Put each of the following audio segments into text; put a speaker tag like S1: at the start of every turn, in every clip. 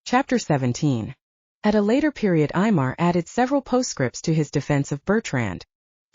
S1: Chapter 17. At a later period, Aymar added several postscripts to his defense of Bertrand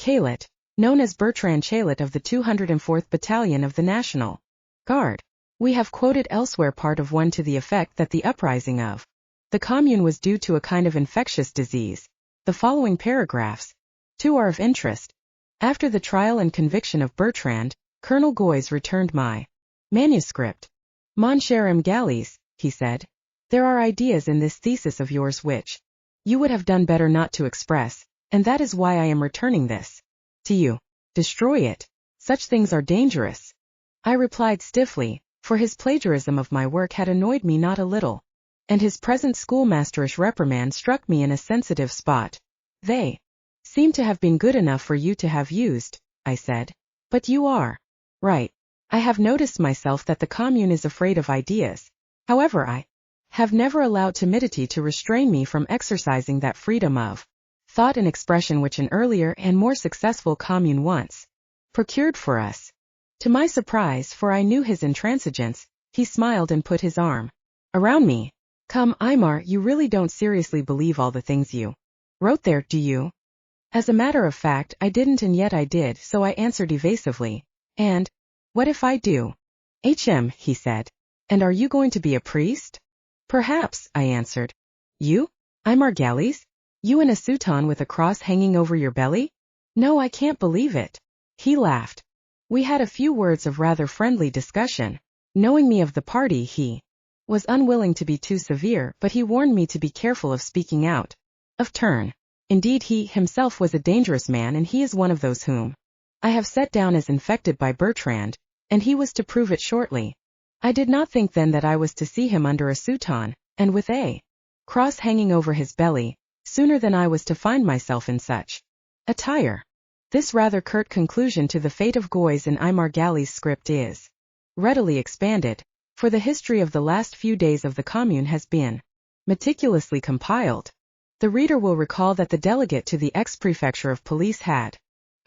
S1: Chaillet, known as Bertrand Chaillet of the 204th Battalion of the National Guard. We have quoted elsewhere part of one to the effect that the uprising of the Commune was due to a kind of infectious disease. The following paragraphs, too, are of interest. After the trial and conviction of Bertrand, Colonel Goys returned my manuscript. Mon cher M. Gallies, he said, there are ideas in this thesis of yours which you would have done better not to express, and that is why I am returning this to you. Destroy it. Such things are dangerous. I replied stiffly, for his plagiarism of my work had annoyed me not a little, and his present schoolmasterish reprimand struck me in a sensitive spot. They seem to have been good enough for you to have used, I said. But you are right. I have noticed myself that the Commune is afraid of ideas. However, I have never allowed timidity to restrain me from exercising that freedom of thought and expression which an earlier and more successful Commune once procured for us. To my surprise, for I knew his intransigence, he smiled and put his arm around me. Come, Aymar, you really don't seriously believe all the things you wrote there, do you? As a matter of fact, I didn't, and yet I did, so I answered evasively. And what if I do? He said. And are you going to be a priest? Perhaps, I answered. You? Aymar Gallies? You in a soutane with a cross hanging over your belly? No, I can't believe it. He laughed. We had a few words of rather friendly discussion. Knowing me of the party, he was unwilling to be too severe, but he warned me to be careful of speaking out of turn. Indeed, he himself was a dangerous man, and he is one of those whom I have set down as infected by Bertrand, and he was to prove it shortly. I did not think then that I was to see him under a soutane, and with a cross hanging over his belly, sooner than I was to find myself in such attire. This rather curt conclusion to the fate of Goys in Aymar Gallies' script is readily expanded, for the history of the last few days of the Commune has been meticulously compiled. The reader will recall that the delegate to the ex-prefecture of police had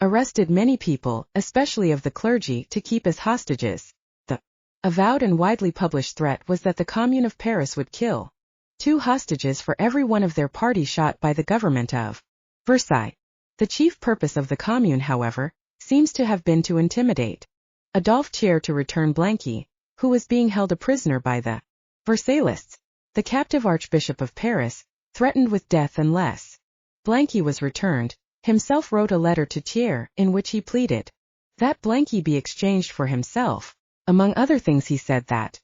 S1: arrested many people, especially of the clergy, to keep as hostages. The avowed and widely published threat was that the Commune of Paris would kill 2 hostages for every one of their party shot by the government of Versailles. The chief purpose of the Commune, however, seems to have been to intimidate Adolphe Thiers to return Blanqui, who was being held a prisoner by the Versaillists. The captive Archbishop of Paris, threatened with death unless Blanqui was returned, himself wrote a letter to Thiers in which he pleaded that Blanqui be exchanged for himself. Among other things, he said that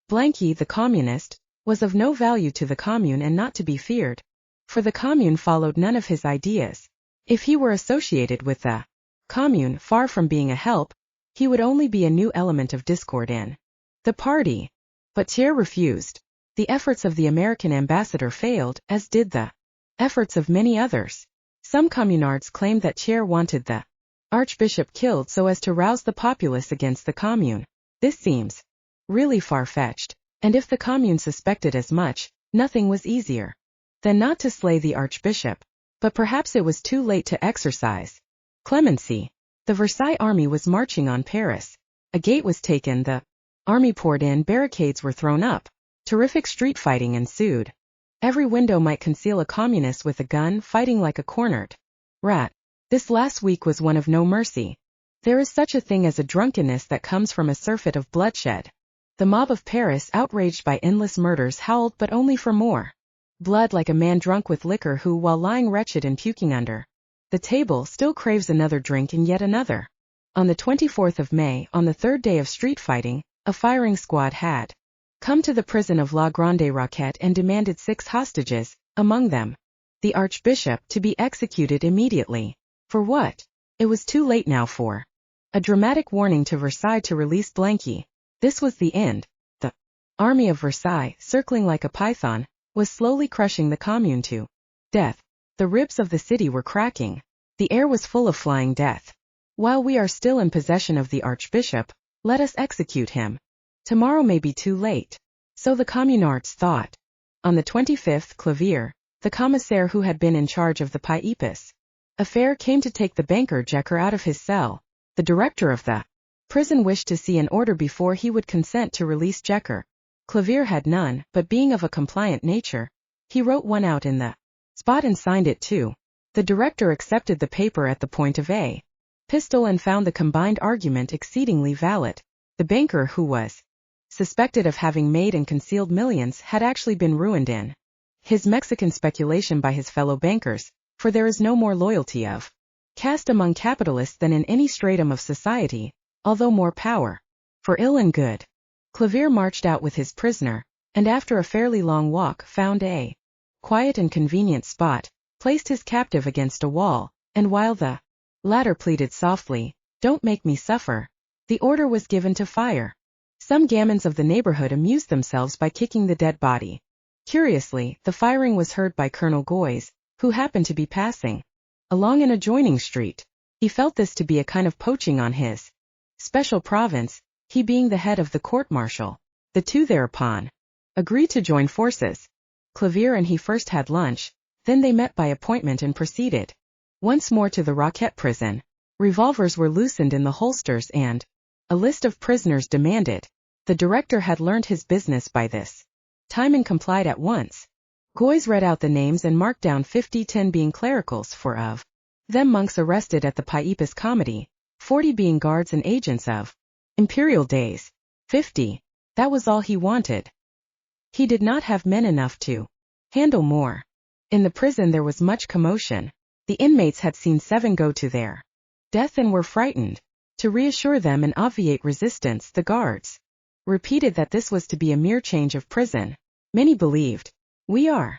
S1: Blanqui, the communist, was of no value to the Commune and not to be feared, for the Commune followed none of his ideas. If he were associated with the Commune, far from being a help, he would only be a new element of discord in the party. But Thiers refused. The efforts of the American ambassador failed, as did the efforts of many others. Some communards claimed that Thiers wanted the Archbishop killed so as to rouse the populace against the Commune. This seems really far-fetched, and if the Commune suspected as much, nothing was easier than not to slay the Archbishop. But perhaps it was too late to exercise clemency. The Versailles army was marching on Paris. A gate was taken, the army poured in, barricades were thrown up. Terrific street fighting ensued. Every window might conceal a communist with a gun fighting like a cornered rat. This last week was one of no mercy. There is such a thing as a drunkenness that comes from a surfeit of bloodshed. The mob of Paris, outraged by endless murders, howled but only for more blood, like a man drunk with liquor who, while lying wretched and puking under the table, still craves another drink and yet another. On the 24th of May, on the 3rd day of street fighting, a firing squad had come to the prison of La Grande Roquette and demanded 6 hostages, among them the Archbishop, to be executed immediately. For what? It was too late now for a dramatic warning to Versailles to release Blanqui. This was the end. The army of Versailles, circling like a python, was slowly crushing the Commune to death. The ribs of the city were cracking. The air was full of flying death. While we are still in possession of the Archbishop, let us execute him. Tomorrow may be too late. So the communards thought. On the 25th, Clavier, the commissaire who had been in charge of the Piepis affair, came to take the banker Jecker out of his cell. The director of the prison wished to see an order before he would consent to release Jecker. Clavier had none, but being of a compliant nature, he wrote one out in the spot and signed it too. The director accepted the paper at the point of a pistol and found the combined argument exceedingly valid. The banker who was suspected of having made and concealed millions had actually been ruined in his Mexican speculation by his fellow bankers, for there is no more loyalty of caste among capitalists than in any stratum of society, although more power, for ill and good. Clavier marched out with his prisoner, and after a fairly long walk found a quiet and convenient spot, placed his captive against a wall, and while the latter pleaded softly, "Don't make me suffer," the order was given to fire. Some gamins of the neighborhood amused themselves by kicking the dead body. Curiously, the firing was heard by Colonel Goys, who happened to be passing along an adjoining street. He felt this to be a kind of poaching on his special province, he being the head of the court-martial. The two thereupon agreed to join forces. Clavier and he first had lunch, then they met by appointment and proceeded once more to the Roquette prison. Revolvers were loosened in the holsters and a list of prisoners demanded. The director had learned his business by this time and complied at once. Goys read out the names and marked down 50, 10 being clericals, 4 of them monks arrested at the Piepus Comedy, 40 being guards and agents of imperial days. 50. That was all he wanted. He did not have men enough to handle more. In the prison there was much commotion. The inmates had seen 7 go to their death and were frightened. To reassure them and obviate resistance, the guards repeated that this was to be a mere change of prison. Many believed, "We are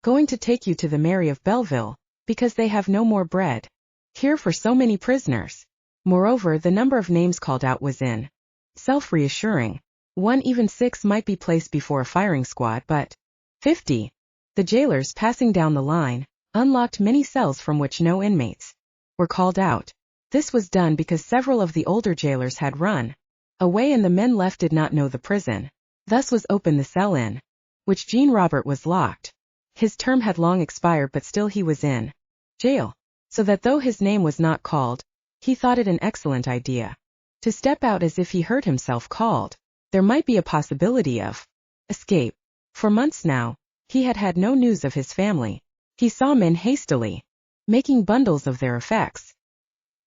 S1: going to take you to the Mairie of Belleville, because they have no more bread here for so many prisoners." Moreover, the number of names called out was in self-reassuring. 1, even 6 might be placed before a firing squad, but 50. The jailers, passing down the line, unlocked many cells from which no inmates were called out. This was done because several of the older jailers had run away and the men left did not know the prison. Thus was opened the cell in which Jean Robert was locked. His term had long expired, but still he was in jail, so that though his name was not called, he thought it an excellent idea to step out as if he heard himself called. There might be a possibility of escape. For months now, he had had no news of his family. He saw men hastily making bundles of their effects.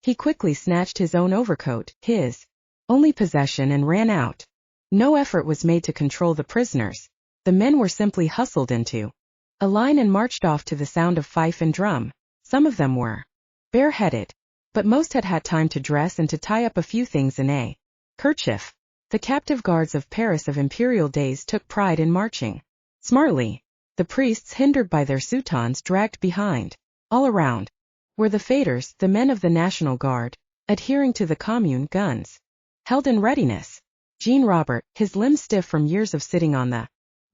S1: He quickly snatched his own overcoat, his only possession, and ran out. No effort was made to control the prisoners. The men were simply hustled into a line and marched off to the sound of fife and drum. Some of them were bareheaded, but most had had time to dress and to tie up a few things in a kerchief. The captive guards of Paris of imperial days took pride in marching smartly. The priests, hindered by their soutans, dragged behind. All around were the faders, the men of the National Guard, adhering to the commune, guns held in readiness. Jean Robert, his limbs stiff from years of sitting on the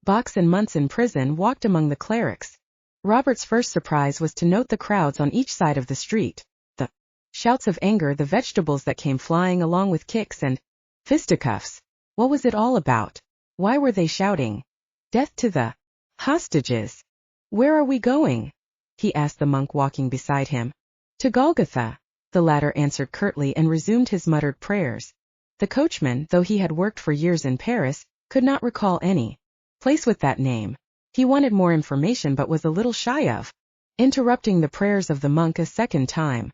S1: box and months in prison, walked among the clerics. Robert's first surprise was to note the crowds on each side of the street, the shouts of anger, the vegetables that came flying along with kicks and fisticuffs. What was it all about? Why were they shouting, "Death to the hostages"? "Where are we going?" he asked the monk walking beside him. "To Golgotha," the latter answered curtly and resumed his muttered prayers. The coachman, though he had worked for years in Paris, could not recall any place with that name. He wanted more information but was a little shy of interrupting the prayers of the monk a second time.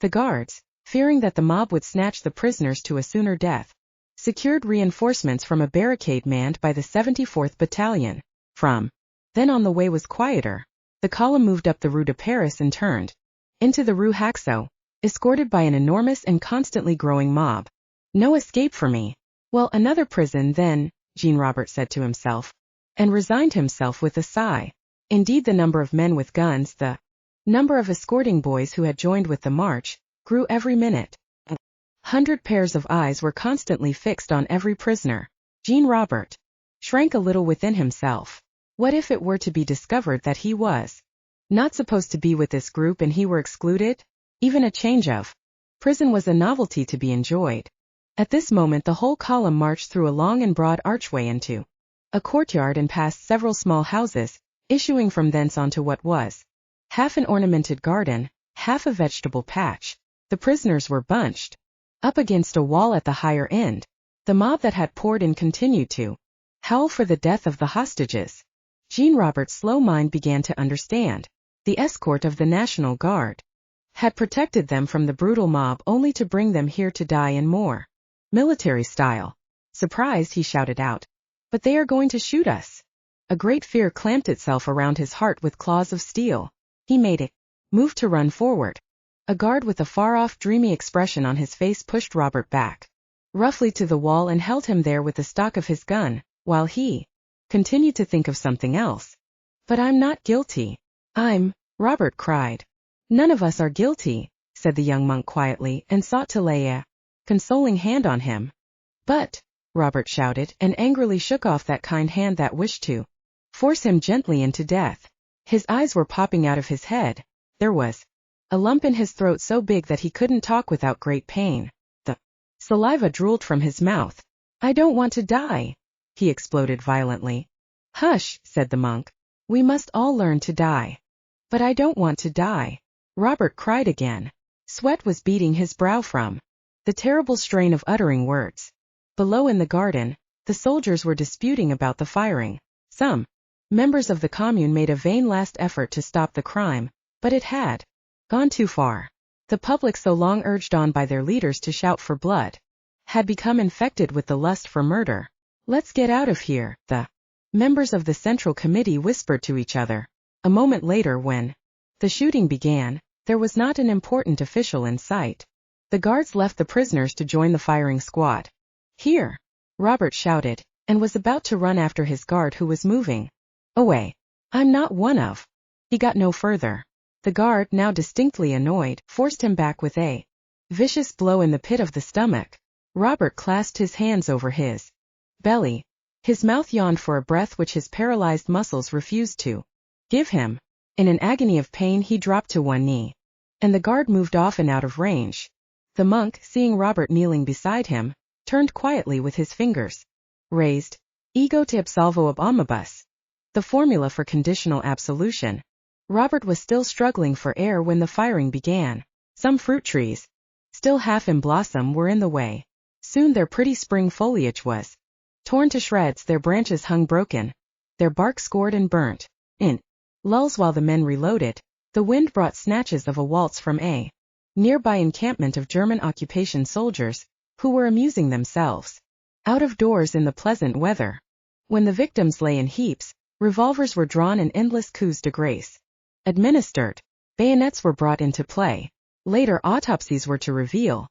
S1: The guards, fearing that the mob would snatch the prisoners to a sooner death, secured reinforcements from a barricade manned by the 74th Battalion. From then on the way was quieter. The column moved up the Rue de Paris and turned into the Rue Haxo, escorted by an enormous and constantly growing mob. No escape for me. Well, another prison then, Jean Robert said to himself, and resigned himself with a sigh. Indeed, the number of men with guns, the number of escorting boys who had joined with the march, grew every minute. 100 pairs of eyes were constantly fixed on every prisoner. Jean Robert shrank a little within himself. What if it were to be discovered that he was not supposed to be with this group and he were excluded? Even a change of prison was a novelty to be enjoyed. At this moment the whole column marched through a long and broad archway into a courtyard and past several small houses, issuing from thence onto what was half an ornamented garden, half a vegetable patch. The prisoners were bunched up against a wall at the higher end. The mob that had poured in continued to Howl for the death of the hostages. Jean Robert's slow mind began to understand. The escort of the National Guard had protected them from the brutal mob only to bring them here to die in more military style. Surprised, he shouted out, "But they are going to shoot us." A great fear clamped itself around his heart with claws of steel. He made a move to run forward. A guard with a far-off dreamy expression on his face pushed Robert back roughly to the wall and held him there with the stock of his gun, while he continued to think of something else. "But I'm not guilty." Robert cried. "None of us are guilty," said the young monk quietly, and sought to lay a consoling hand on him. "But," Robert shouted, and angrily shook off that kind hand that wished to force him gently into death. His eyes were popping out of his head. There was a lump in his throat so big that he couldn't talk without great pain. The saliva drooled from his mouth. "I don't want to die," he exploded violently. "Hush," said the monk. "We must all learn to die." "But I don't want to die," Robert cried again. Sweat was beading his brow from the terrible strain of uttering words. Below in the garden, the soldiers were disputing about the firing. Some members of the commune made a vain last effort to stop the crime, but it had gone too far. The public, so long urged on by their leaders to shout for blood, had become infected with the lust for murder. "Let's get out of here," the members of the Central Committee whispered to each other. A moment later, when the shooting began, there was not an important official in sight. The guards left the prisoners to join the firing squad. "Here!" Robert shouted, and was about to run after his guard, who was moving away. "I'm not one of." He got no further. The guard, now distinctly annoyed, forced him back with a vicious blow in the pit of the stomach. Robert clasped his hands over his belly. His mouth yawned for a breath which his paralyzed muscles refused to give him. In an agony of pain, he dropped to one knee, and the guard moved off and out of range. The monk, seeing Robert kneeling beside him, turned quietly with his fingers raised. "Ego te absolvo ab omnibus," the formula for conditional absolution. Robert was still struggling for air when the firing began. Some fruit trees, still half in blossom, were in the way. Soon their pretty spring foliage was torn to shreds, their branches hung broken, their bark scored and burnt. In lulls while the men reloaded, the wind brought snatches of a waltz from a nearby encampment of German occupation soldiers, who were amusing themselves out of doors in the pleasant weather. When the victims lay in heaps, revolvers were drawn and endless coups de grace administered. Bayonets were brought into play. Later autopsies were to reveal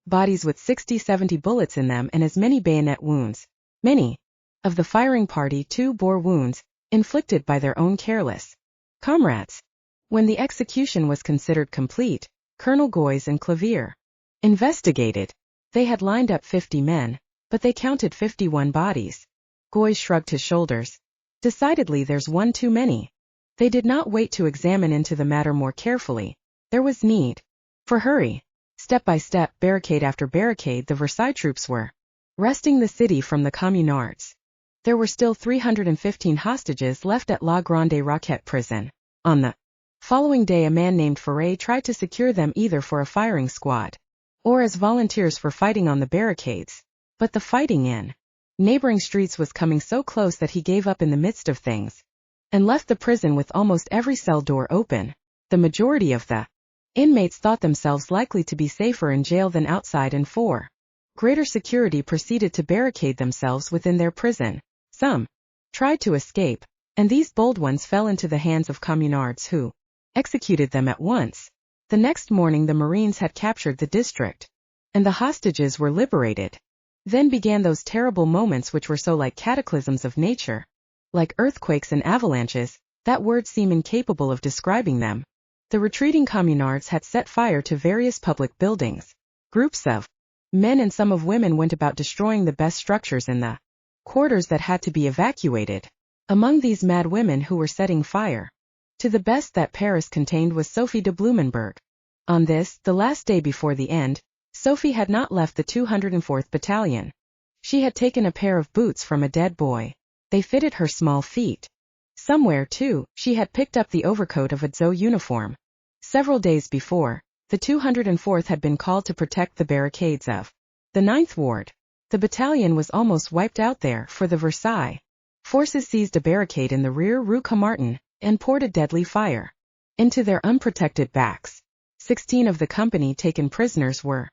S1: bodies with 60-70 bullets in them and as many bayonet wounds. Many of the firing party too bore wounds inflicted by their own careless comrades. When the execution was considered complete, Colonel Goys and Clavier investigated. They had lined up 50 men, but they counted 51 bodies. Goys shrugged his shoulders. "Decidedly there's one too many." They did not wait to examine into the matter more carefully. There was need for hurry. Step by step, barricade after barricade, the Versailles troops were wresting the city from the communards. There were still 315 hostages left at La Grande Roquette prison. On the following day, a man named Foray tried to secure them either for a firing squad or as volunteers for fighting on the barricades. But the fighting in neighboring streets was coming so close that he gave up in the midst of things and left the prison with almost every cell door open. The majority of the inmates thought themselves likely to be safer in jail than outside, and for greater security proceeded to barricade themselves within their prison. Some tried to escape, and these bold ones fell into the hands of communards who executed them at once. The next morning the Marines had captured the district, and the hostages were liberated. Then began those terrible moments which were so like cataclysms of nature, like earthquakes and avalanches, that words seem incapable of describing them. The retreating communards had set fire to various public buildings. Groups of men and some of women went about destroying the best structures in the quarters that had to be evacuated. Among these mad women who were setting fire to the best that Paris contained was Sophie de Blumenberg. On this, the last day before the end, Sophie had not left the 204th Battalion. She had taken a pair of boots from a dead boy. They fitted her small feet. Somewhere, too, she had picked up the overcoat of a Zoo uniform. Several days before, the 204th had been called to protect the barricades of the 9th Ward. The battalion was almost wiped out there, for the Versailles forces seized a barricade in the rear Rue Camartin and poured a deadly fire into their unprotected backs. 16 of the company taken prisoners were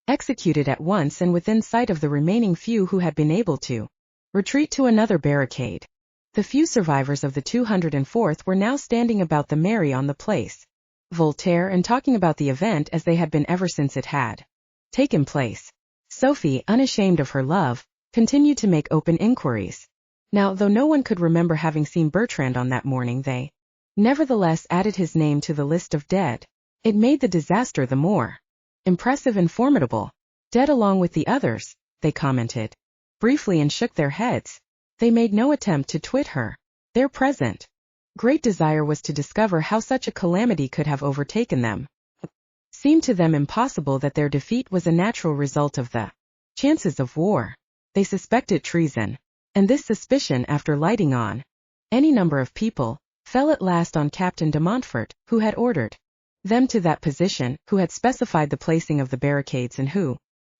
S1: executed at once and within sight of the remaining few who had been able to retreat to another barricade. The few survivors of the 204th were now standing about the Mary on the place Voltaire and talking about the event as they had been ever since it had taken place. Sophie, unashamed of her love, continued to make open inquiries. Now, though no one could remember having seen Bertrand on that morning, they nevertheless added his name to the list of dead. It made the disaster the more impressive and formidable. Dead along with the others, they commented briefly and shook their heads. They made no attempt to twit her. Their present great desire was to discover how such a calamity could have overtaken them. It seemed to them impossible that their defeat was a natural result of the chances of war. They suspected treason, and this suspicion, after lighting on any number of people, fell at last on Captain de Montfort, who had ordered them to that position, who had specified the placing of the barricades and who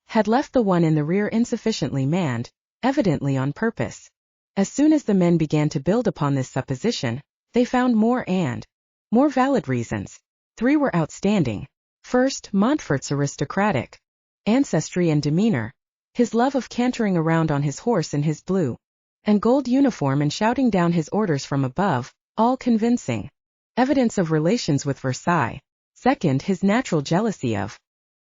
S1: had left the one in the rear insufficiently manned, evidently on purpose. As soon as the men began to build upon this supposition, they found more and more valid reasons. 3 were outstanding. First, Montfort's aristocratic ancestry and demeanor, his love of cantering around on his horse in his blue and gold uniform and shouting down his orders from above, all convincing evidence of relations with Versailles. Second, his natural jealousy of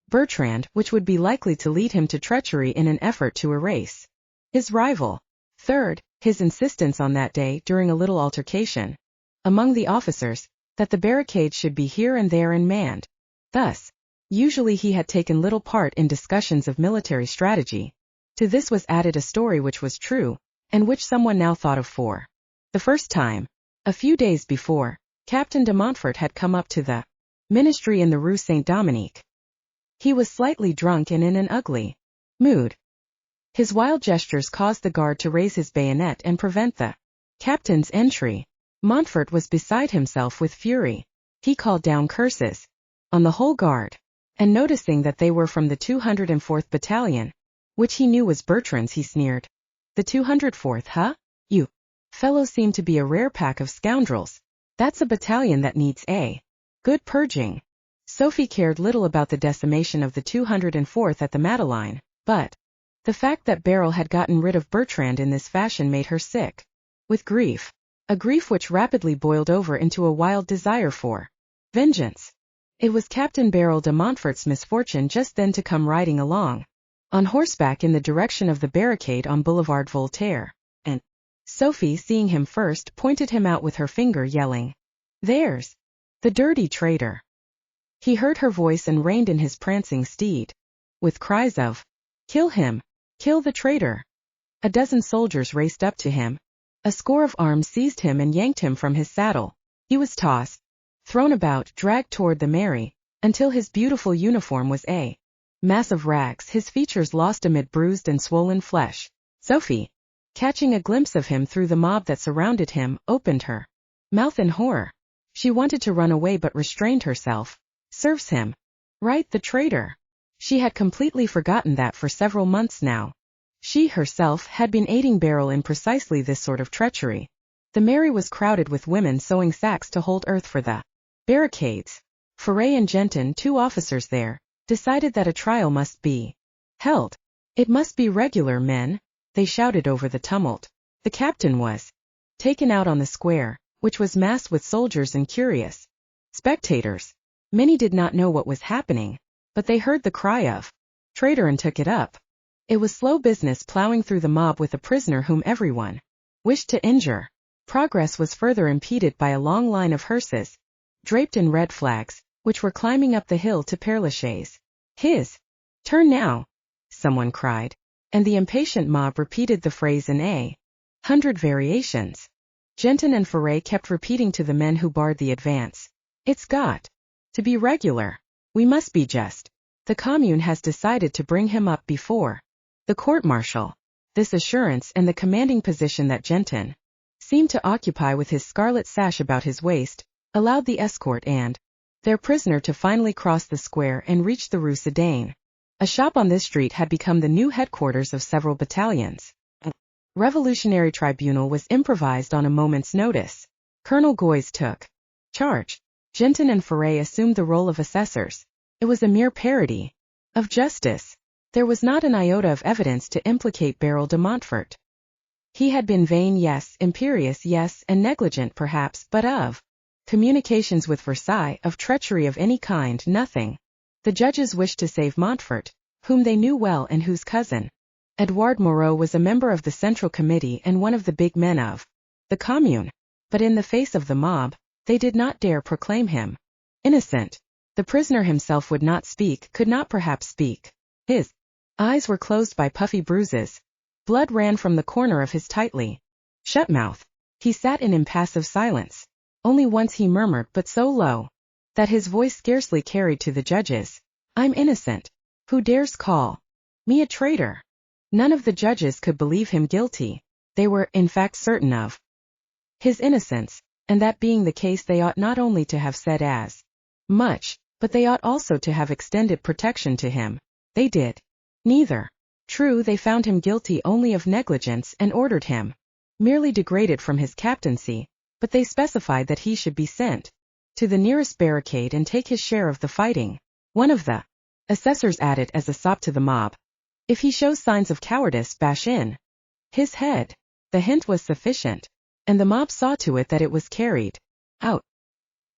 S1: Bertrand, which would be likely to lead him to treachery in an effort to erase his rival. Third, his insistence on that day, during a little altercation among the officers, that the barricades should be here and there and manned. Thus, usually he had taken little part in discussions of military strategy. To this was added a story which was true, and which someone now thought of for the first time. A few days before, Captain de Montfort had come up to the ministry in the Rue Saint-Dominique. He was slightly drunk and in an ugly mood. His wild gestures caused the guard to raise his bayonet and prevent the captain's entry. Montfort was beside himself with fury. He called down curses on the whole guard, and noticing that they were from the 204th Battalion, which he knew was Bertrand's, he sneered. The 204th, huh? You fellows seem to be a rare pack of scoundrels. That's a battalion that needs a good purging. Sophie cared little about the decimation of the 204th at the Madeleine, but the fact that Beryl had gotten rid of Bertrand in this fashion made her sick with grief, a grief which rapidly boiled over into a wild desire for vengeance. It was Captain Beryl de Montfort's misfortune just then to come riding along on horseback in the direction of the barricade on Boulevard Voltaire, and Sophie, seeing him first, pointed him out with her finger, yelling, "There's the dirty traitor!" He heard her voice and reined in his prancing steed, with cries of, "Kill him! Kill the traitor!" A dozen soldiers raced up to him. A score of arms seized him and yanked him from his saddle. He was tossed, thrown about, dragged toward the Mary, until his beautiful uniform was a mass of rags, his features lost amid bruised and swollen flesh. Sophie, catching a glimpse of him through the mob that surrounded him, opened her mouth in horror. She wanted to run away but restrained herself. Serves him right, the traitor. She had completely forgotten that for several months now she herself had been aiding Beryl in precisely this sort of treachery. The Mary was crowded with women sewing sacks to hold earth for the barricades. Foray and Genton, 2 officers there, decided that a trial must be held. It must be regular, men, they shouted over the tumult. The captain was taken out on the square, which was massed with soldiers and curious spectators. Many did not know what was happening, but they heard the cry of traitor and took it up. It was slow business plowing through the mob with a prisoner whom everyone wished to injure. Progress was further impeded by a long line of hearses, draped in red flags, which were climbing up the hill to Père Lachaise. "His turn now," someone cried, and the impatient mob repeated the phrase in 100 variations. Genton and Foray kept repeating to the men who barred the advance, "It's got to be regular. We must be just. The Commune has decided to bring him up before the court-martial." This assurance and the commanding position that Genton seemed to occupy with his scarlet sash about his waist allowed the escort and their prisoner to finally cross the square and reach the Rue Sedaine. A shop on this street had become the new headquarters of several battalions. A revolutionary tribunal was improvised on a moment's notice. Colonel Goys took charge. Genton and Foray assumed the role of assessors. It was a mere parody of justice. There was not an iota of evidence to implicate Beryl de Montfort. He had been vain, yes, imperious, yes, and negligent perhaps, but of communications with Versailles, of treachery of any kind, nothing. The judges wished to save Montfort, whom they knew well and whose cousin, Edouard Moreau, was a member of the Central Committee and one of the big men of the Commune. But in the face of the mob, they did not dare proclaim him innocent. The prisoner himself would not speak, could not perhaps speak. His eyes were closed by puffy bruises. Blood ran from the corner of his tightly shut mouth. He sat in impassive silence. Only once he murmured, but so low that his voice scarcely carried to the judges, "I'm innocent. Who dares call me a traitor?" None of the judges could believe him guilty. They were, in fact, certain of his innocence, and that being the case they ought not only to have said as much, but they ought also to have extended protection to him. They did neither. True, they found him guilty only of negligence and ordered him merely degraded from his captaincy, but they specified that he should be sent to the nearest barricade and take his share of the fighting. One of the assessors added as a sop to the mob, "If he shows signs of cowardice, bash in his head." The hint was sufficient, and the mob saw to it that it was carried out.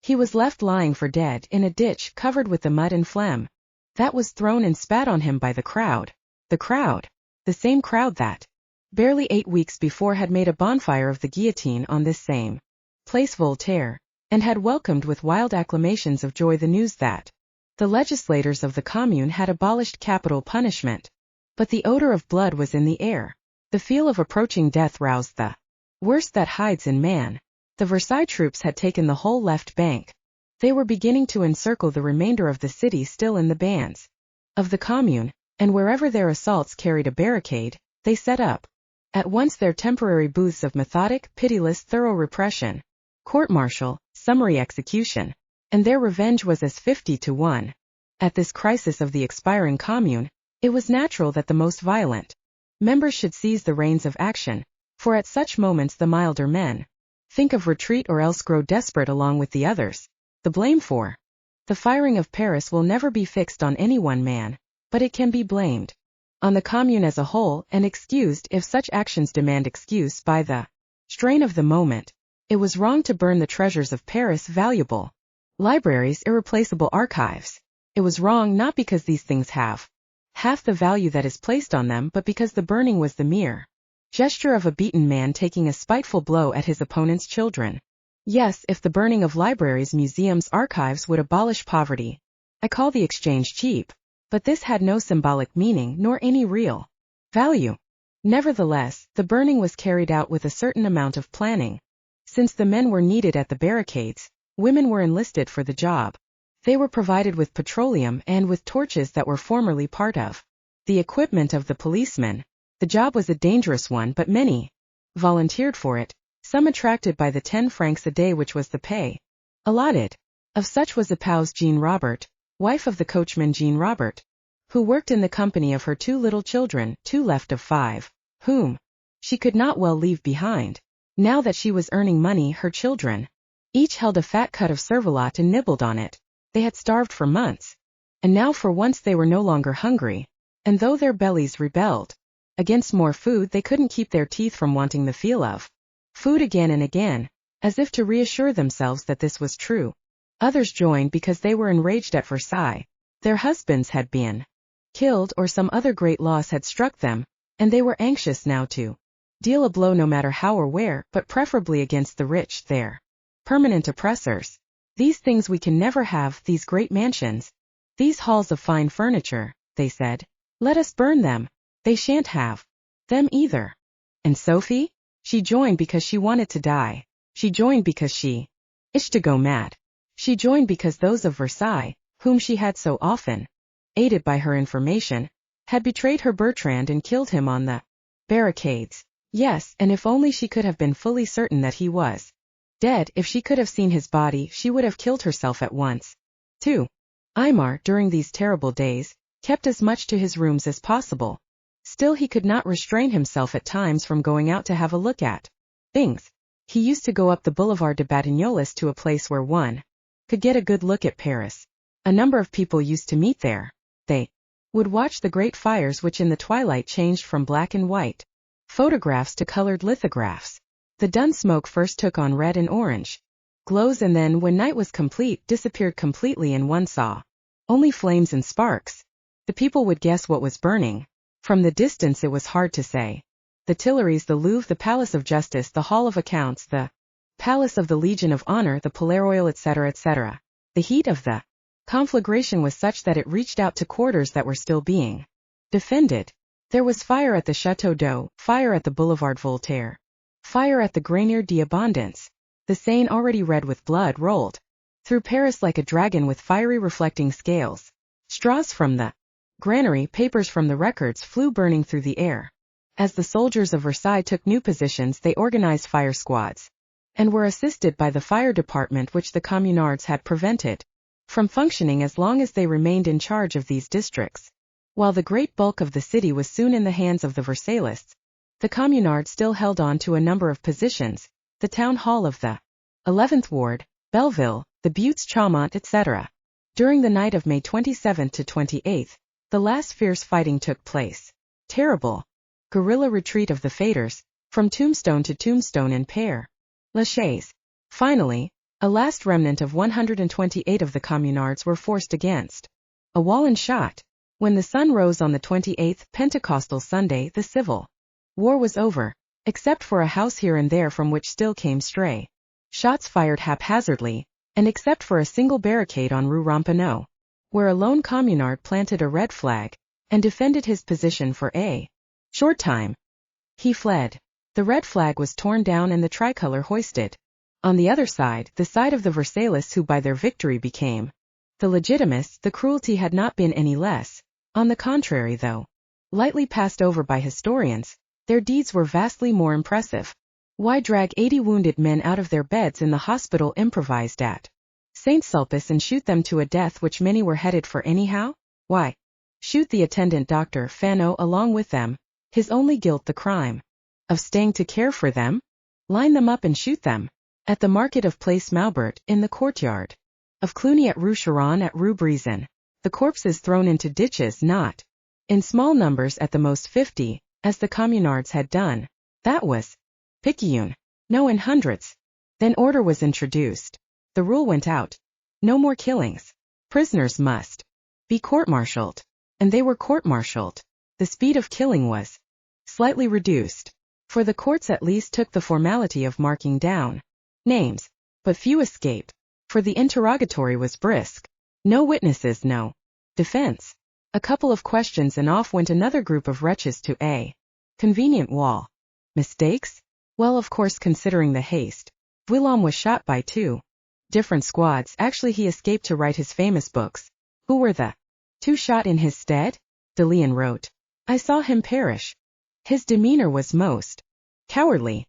S1: He was left lying for dead in a ditch covered with the mud and phlegm that was thrown and spat on him by the crowd. The same crowd that, barely 8 weeks before, had made a bonfire of the guillotine on this same place Voltaire, and had welcomed with wild acclamations of joy the news that the legislators of the Commune had abolished capital punishment. But the odor of blood was in the air. The feel of approaching death roused the worst that hides in man. The Versailles troops had taken the whole left bank. They were beginning to encircle the remainder of the city, still in the bands of the Commune, and wherever their assaults carried a barricade, they set up at once their temporary booths of methodic, pitiless, thorough repression, court-martial, summary execution, and their revenge was as 50 to 1. At this crisis of the expiring Commune, it was natural that the most violent members should seize the reins of action, for at such moments the milder men think of retreat or else grow desperate along with the others. The blame for the firing of Paris will never be fixed on any one man, but it can be blamed on the Commune as a whole, and excused, if such actions demand excuse, by the strain of the moment. It was wrong to burn the treasures of Paris, valuable libraries, irreplaceable archives. It was wrong not because these things have half the value that is placed on them, but because the burning was the mere gesture of a beaten man taking a spiteful blow at his opponent's children. Yes, if the burning of libraries, museums, archives would abolish poverty, I call the exchange cheap. But this had no symbolic meaning, nor any real value. Nevertheless, the burning was carried out with a certain amount of planning. Since the men were needed at the barricades, women were enlisted for the job. They were provided with petroleum and with torches that were formerly part of the equipment of the policemen. The job was a dangerous one, but many volunteered for it, some attracted by the 10 francs a day which was the pay allotted. Of such was Epouse Jean Robert, wife of the coachman Jean Robert, who worked in the company of her 2 little children, 2 left of 5, whom she could not well leave behind. Now that she was earning money, her children each held a fat cut of cervelat and nibbled on it. They had starved for months, and now for once they were no longer hungry, and though their bellies rebelled against more food, they couldn't keep their teeth from wanting the feel of food again and again, as if to reassure themselves that this was true. Others joined because they were enraged at Versailles. Their husbands had been killed or some other great loss had struck them, and they were anxious now to deal a blow, no matter how or where, but preferably against the rich, their permanent oppressors. These things we can never have, these great mansions, these halls of fine furniture, they said. Let us burn them. They shan't have them either. And Sophie? She joined because she wanted to die. She joined because she itched to go mad. She joined because those of Versailles, whom she had so often aided by her information, had betrayed her Bertrand and killed him on the barricades. Yes, and if only she could have been fully certain that he was dead, if she could have seen his body, she would have killed herself at once. 2. Aymar, during these terrible days, kept as much to his rooms as possible. Still he could not restrain himself at times from going out to have a look at things. He used to go up the Boulevard de Batignolles to a place where one could get a good look at Paris. A number of people used to meet there. They would watch the great fires which in the twilight changed from black and white photographs to colored lithographs. The dun smoke first took on red and orange glows and then, when night was complete, disappeared completely and one saw only flames and sparks. The people would guess what was burning. From the distance it was hard to say. The Tuileries, the Louvre, the Palace of Justice, the Hall of Accounts, the Palace of the Legion of Honor, the Palais Royal, etc., etc. The heat of the conflagration was such that it reached out to quarters that were still being defended. There was fire at the Château d'Eau, fire at the Boulevard Voltaire, fire at the Grenier d'Abondance. The Seine, already red with blood, rolled through Paris like a dragon with fiery reflecting scales. Straws from the granary, papers from the records flew burning through the air. As the soldiers of Versailles took new positions, they organized fire squads, and were assisted by the fire department which the communards had prevented from functioning as long as they remained in charge of these districts. While the great bulk of the city was soon in the hands of the Versaillists, the communards still held on to a number of positions, the town hall of the 11th Ward, Belleville, the Buttes Chaumont, etc. During the night of May 27 to 28, the last fierce fighting took place. Terrible guerrilla retreat of the Faders, from tombstone to tombstone in Père Lachaise. Finally, a last remnant of 128 of the communards were forced against a wall and shot. When the sun rose on the 28th, Pentecostal Sunday, the civil war was over, except for a house here and there from which still came stray shots fired haphazardly, and except for a single barricade on Rue Ramponneau, where a lone communard planted a red flag and defended his position for a short time. He fled. The red flag was torn down and the tricolor hoisted. On the other side, the side of the Versaillists who by their victory became the Legitimists, the cruelty had not been any less. On the contrary, though lightly passed over by historians, their deeds were vastly more impressive. Why drag 80 wounded men out of their beds in the hospital improvised at St. Sulpice and shoot them to a death which many were headed for anyhow? Why shoot the attendant Dr. Fano along with them, his only guilt the crime of staying to care for them? Line them up and shoot them. At the market of Place Maubert, in the courtyard of Cluny, at Rue Charonne, at Rue Brizon, the corpses thrown into ditches, not in small numbers, at the most 50, as the communards had done. That was picayune. No, in hundreds. Then order was introduced. The rule went out. No more killings. Prisoners must be court-martialed. And they were court-martialed. The speed of killing was slightly reduced, for the courts at least took the formality of marking down names, but few escaped, for the interrogatory was brisk. No witnesses, no defense. A couple of questions and off went another group of wretches to a convenient wall. Mistakes? Well, of course, considering the haste. Guillaume was shot by 2 different squads. Actually, he escaped to write his famous books. Who were the 2 shot in his stead? De Leon wrote, I saw him perish. His demeanor was most cowardly.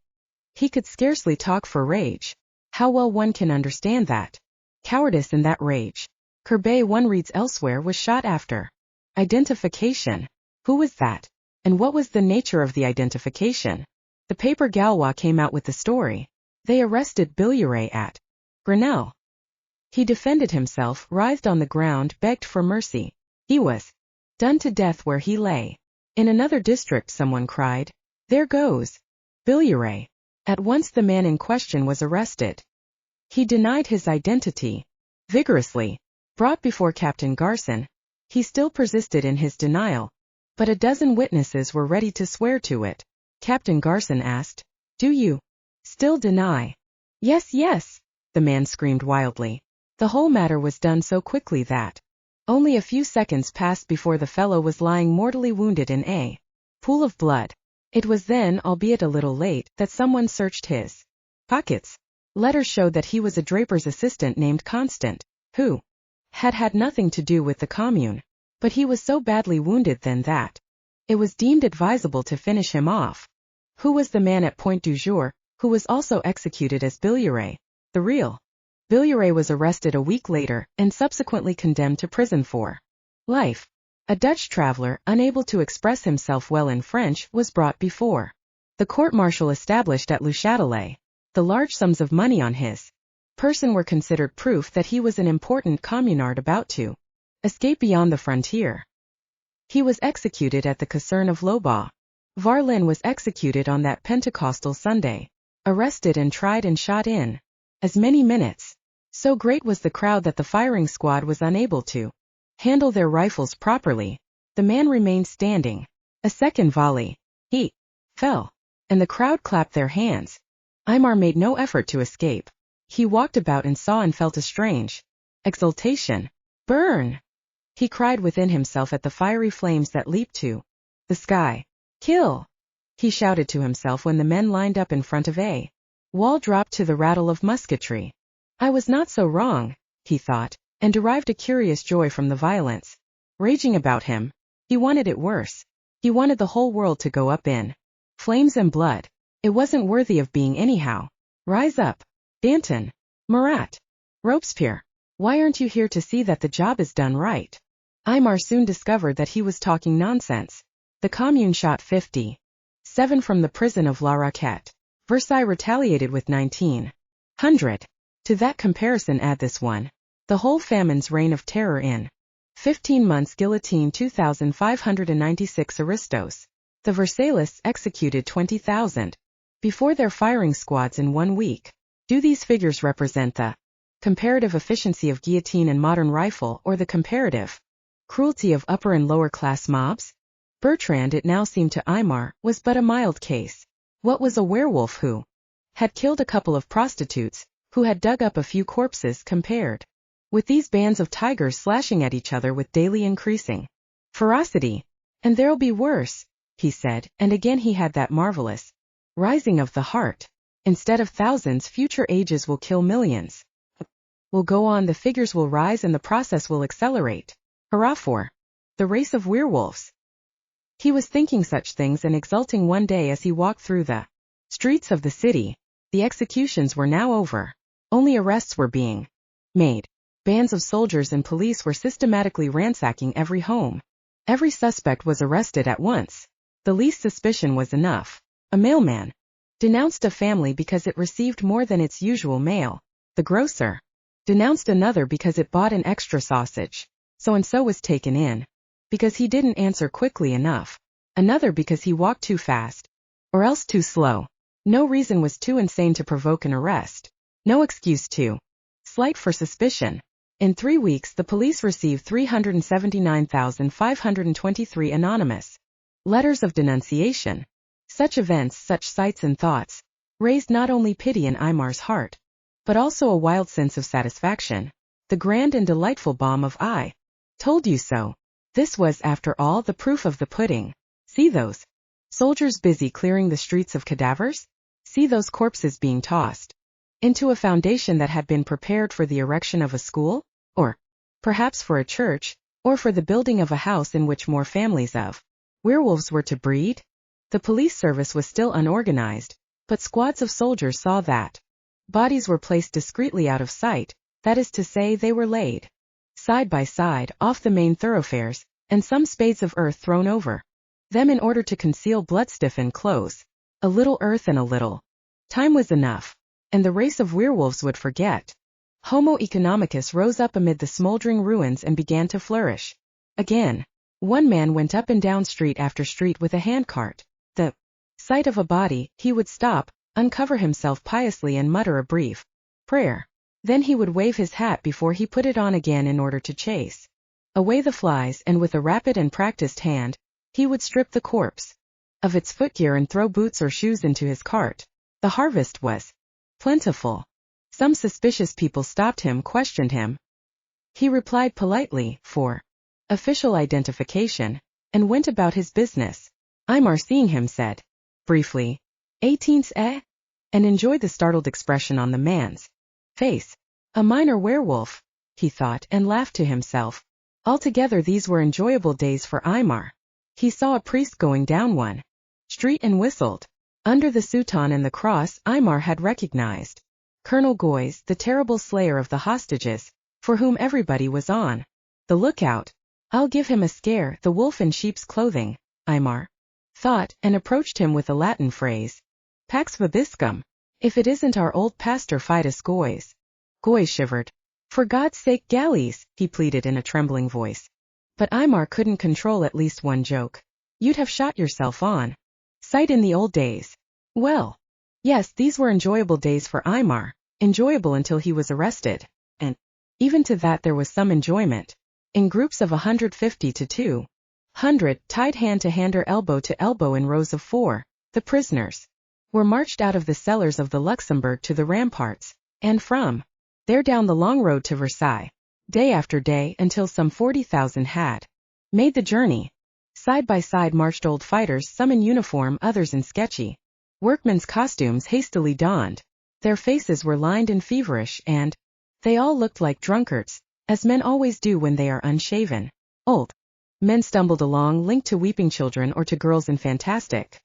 S1: He could scarcely talk for rage. How well one can understand that cowardice and that rage. Courbet, one reads elsewhere, was shot after identification. Who was that? And what was the nature of the identification? The paper Gaulois came out with the story. They arrested Billioray at Grenelle. He defended himself, writhed on the ground, begged for mercy. He was done to death where he lay. In another district someone cried, There goes Billioray. At once the man in question was arrested. He denied his identity vigorously. Brought before Captain Garson, he still persisted in his denial, but a dozen witnesses were ready to swear to it. Captain Garson asked, Do you still deny? Yes, yes, the man screamed wildly. The whole matter was done so quickly that only a few seconds passed before the fellow was lying mortally wounded in a pool of blood. It was then, albeit a little late, that someone searched his pockets. Letters showed that he was a draper's assistant named Constant, who had had nothing to do with the Commune, but he was so badly wounded then that it was deemed advisable to finish him off. Who was the man at Point du Jour, who was also executed as Billioray? The real Billioray was arrested a week later and subsequently condemned to prison for life. A Dutch traveler, unable to express himself well in French, was brought before the court-martial established at Le Châtelet. The large sums of money on his person were considered proof that he was an important communard about to escape beyond the frontier. He was executed at the caserne of Lobau. Varlin was executed on that Pentecostal Sunday, arrested and tried and shot in as many minutes. So great was the crowd that the firing squad was unable to handle their rifles properly. The man remained standing. A second volley. He fell, and the crowd clapped their hands. Aymar made no effort to escape. He walked about and saw and felt a strange exultation. Burn! He cried within himself at the fiery flames that leaped to the sky. Kill! He shouted to himself when the men lined up in front of a wall dropped to the rattle of musketry. I was not so wrong, he thought, and derived a curious joy from the violence raging about him. He wanted it worse. He wanted the whole world to go up in flames and blood. It wasn't worthy of being anyhow. Rise up, Danton, Marat, Robespierre. Why aren't you here to see that the job is done right? Aymar soon discovered that he was talking nonsense. The Commune shot 57 from the prison of La Roquette. Versailles retaliated with 1,900. To that comparison add this one. The whole famine's reign of terror in 15 months guillotined 2,596 aristos. The Versaillists executed 20,000 before their firing squads in 1 week. Do these figures represent the comparative efficiency of guillotine and modern rifle, or the comparative cruelty of upper and lower class mobs? Bertrand, it now seemed to Aymar, was but a mild case. What was a werewolf who had killed a couple of prostitutes, who had dug up a few corpses, compared with these bands of tigers slashing at each other with daily increasing ferocity? And there'll be worse, he said, and again he had that marvelous rising of the heart. Instead of thousands, future ages will kill millions. Will go on, the figures will rise and the process will accelerate. Hurrah for the race of werewolves. He was thinking such things and exulting one day as he walked through the streets of the city. The executions were now over. Only arrests were being made. Bands of soldiers and police were systematically ransacking every home. Every suspect was arrested at once. The least suspicion was enough. A mailman denounced a family because it received more than its usual mail. The grocer denounced another because it bought an extra sausage. So-and-so was taken in because he didn't answer quickly enough. Another because he walked too fast, or else too slow. No reason was too insane to provoke an arrest. No excuse too slight for suspicion. In 3 weeks the police received 379,523 anonymous letters of denunciation. Such events, such sights and thoughts, raised not only pity in Aymar's heart, but also a wild sense of satisfaction. The grand and delightful balm of I told you so. This was, after all, the proof of the pudding. See those soldiers busy clearing the streets of cadavers? See those corpses being tossed into a foundation that had been prepared for the erection of a school? Or perhaps for a church, or for the building of a house in which more families of werewolves were to breed? The police service was still unorganized, but squads of soldiers saw that bodies were placed discreetly out of sight, that is to say, they were laid side by side off the main thoroughfares, and some spades of earth thrown over them in order to conceal blood-stiffened clothes. A little earth and a little time was enough, and the race of werewolves would forget. Homo economicus rose up amid the smoldering ruins and began to flourish again. One man went up and down street after street with a handcart. The sight of a body, he would stop, uncover himself piously and mutter a brief prayer. Then he would wave his hat before he put it on again in order to chase away the flies, and with a rapid and practiced hand, he would strip the corpse of its footgear and throw boots or shoes into his cart. The harvest was plentiful. Some suspicious people stopped him, questioned him. He replied politely, for official identification, and went about his business. Aymar, seeing him, said briefly, 18s, eh? And enjoyed the startled expression on the man's face. A minor werewolf, he thought, and laughed to himself. Altogether these were enjoyable days for Aymar. He saw a priest going down one street and whistled. Under the soutane and the cross, Aymar had recognized Colonel Goys, the terrible slayer of the hostages, for whom everybody was on the lookout. I'll give him a scare, the wolf in sheep's clothing, Aymar thought, and approached him with a Latin phrase. Pax vobiscum. If it isn't our old pastor Fidus Goys. Goy shivered. For God's sake, galleys, he pleaded in a trembling voice. But Aymar couldn't control at least one joke. You'd have shot yourself on sight in the old days. Well, yes, these were enjoyable days for Aymar, enjoyable until he was arrested, and even to that there was some enjoyment. In groups of 150 to 200, tied hand to hand or elbow to elbow in rows of 4, the prisoners were marched out of the cellars of the Luxembourg to the ramparts, and from there down the long road to Versailles, day after day until some 40,000 had made the journey. Side by side marched old fighters, some in uniform, others in sketchy workmen's costumes hastily donned. Their faces were lined and feverish, and they all looked like drunkards, as men always do when they are unshaven. Old men stumbled along, linked to weeping children or to girls in fantastic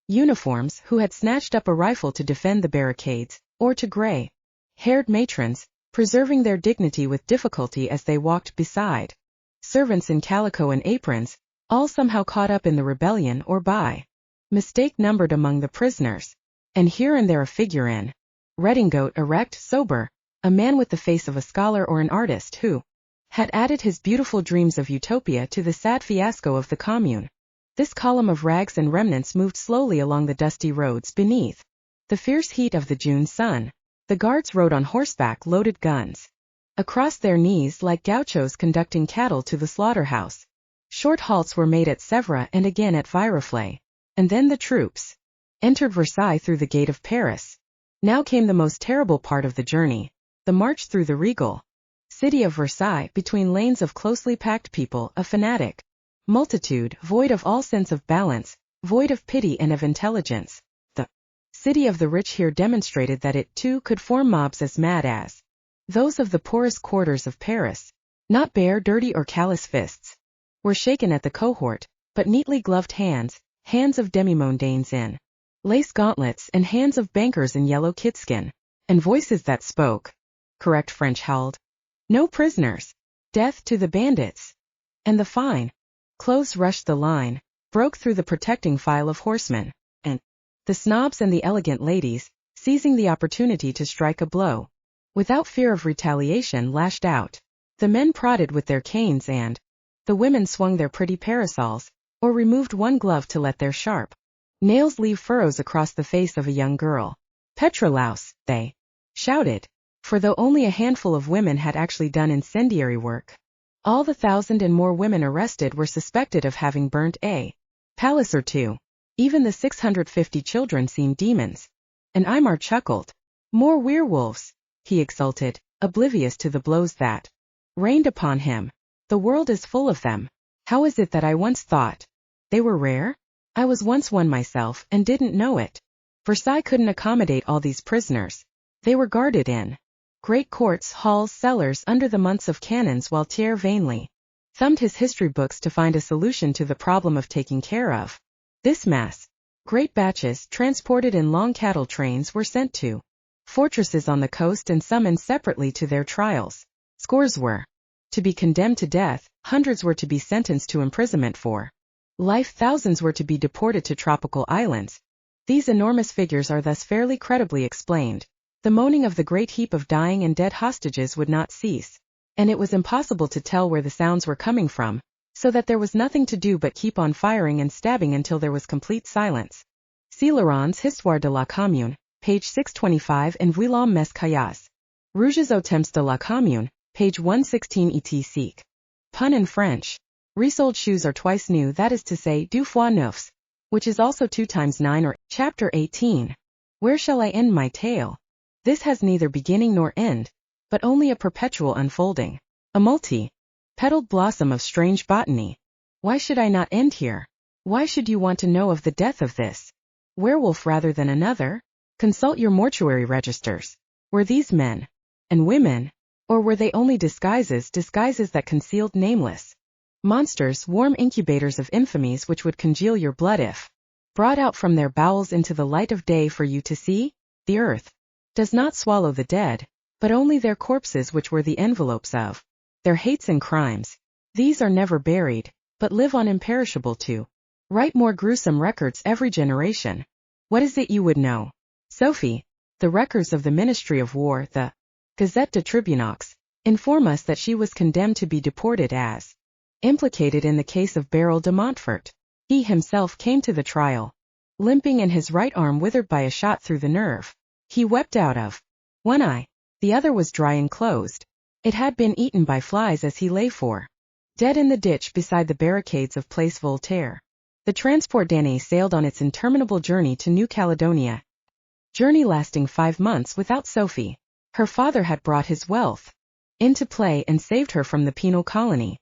S1: uniforms who had snatched up a rifle to defend the barricades, or to gray-haired matrons, preserving their dignity with difficulty as they walked beside servants in calico and aprons, all somehow caught up in the rebellion or by mistake numbered among the prisoners. And here and there a figure in redingote, erect, sober, a man with the face of a scholar or an artist who had added his beautiful dreams of utopia to the sad fiasco of the Commune. This column of rags and remnants moved slowly along the dusty roads beneath the fierce heat of the June sun. The guards rode on horseback, loaded guns across their knees like gauchos conducting cattle to the slaughterhouse. Short halts were made at Sèvres and again at Viroflay, and then the troops entered Versailles through the gate of Paris. Now came the most terrible part of the journey, the march through the regal city of Versailles, between lanes of closely packed people, a fanatic multitude, void of all sense of balance, void of pity and of intelligence. The city of the rich here demonstrated that it, too, could form mobs as mad as those of the poorest quarters of Paris. Not bare, dirty or callous fists were shaken at the cohort, but neatly gloved hands, hands of demi-mondaines in lace gauntlets and hands of bankers in yellow kidskin, and voices that spoke correct French howled, "No prisoners! Death to the bandits!" And the fine clothes rushed the line, broke through the protecting file of horsemen, and the snobs and the elegant ladies, seizing the opportunity to strike a blow, without fear of retaliation, lashed out. The men prodded with their canes and the women swung their pretty parasols, or removed one glove to let their sharp nails leave furrows across the face of a young girl. Petrolaus, they shouted, for though only a handful of women had actually done incendiary work, all the 1,000 and more women arrested were suspected of having burnt a palace or two. Even the 650 children seemed demons. And Aymar chuckled. More werewolves, he exulted, oblivious to the blows that rained upon him. The world is full of them. How is it that I once thought they were rare? I was once one myself and didn't know it. Versailles couldn't accommodate all these prisoners. They were guarded in great courts, halls, cellars, under the months of cannons, while Thiers vainly thumbed his history books to find a solution to the problem of taking care of this mass. Great batches, transported in long cattle trains, were sent to fortresses on the coast and summoned separately to their trials. Scores were to be condemned to death, hundreds were to be sentenced to imprisonment for life, thousands were to be deported to tropical islands. These enormous figures are thus fairly credibly explained. The moaning of the great heap of dying and dead hostages would not cease, and it was impossible to tell where the sounds were coming from, so that there was nothing to do but keep on firing and stabbing until there was complete silence. See Laurent's Histoire de la Commune, page 625, and Vuillam mes Caillas. Rouges au temps de la Commune, page 116 etc. Pun in French. Resoled shoes are twice new, that is to say, deux fois neufs, which is also 2 times 9, or chapter 18. Where shall I end my tale? This has neither beginning nor end, but only a perpetual unfolding, a multi-petaled blossom of strange botany. Why should I not end here? Why should you want to know of the death of this werewolf rather than another? Consult your mortuary registers. Were these men and women, or were they only disguises that concealed nameless monsters, warm incubators of infamies which would congeal your blood if brought out from their bowels into the light of day for you to see? The earth does not swallow the dead, but only their corpses, which were the envelopes of their hates and crimes. These are never buried, but live on imperishable to write more gruesome records every generation. What is it you would know? Sophie, the records of the Ministry of War, the Gazette de Tribunaux, inform us that she was condemned to be deported as implicated in the case of Beryl de Montfort. He himself came to the trial, limping and his right arm withered by a shot through the nerve. He wept out of one eye. The other was dry and closed. It had been eaten by flies as he lay dead in the ditch beside the barricades of Place Voltaire. The transport Danae sailed on its interminable journey to New Caledonia. Journey lasting 5 months without Sophie. Her father had brought his wealth into play and saved her from the penal colony.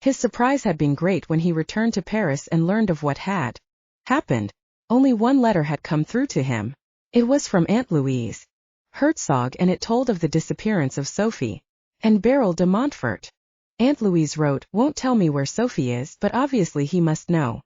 S1: His surprise had been great when he returned to Paris and learned of what had happened. Only one letter had come through to him. It was from Aunt Louise Herzog and it told of the disappearance of Sophie and Beryl de Montfort. Aunt Louise wrote, "Won't tell me where Sophie is, but obviously he must know."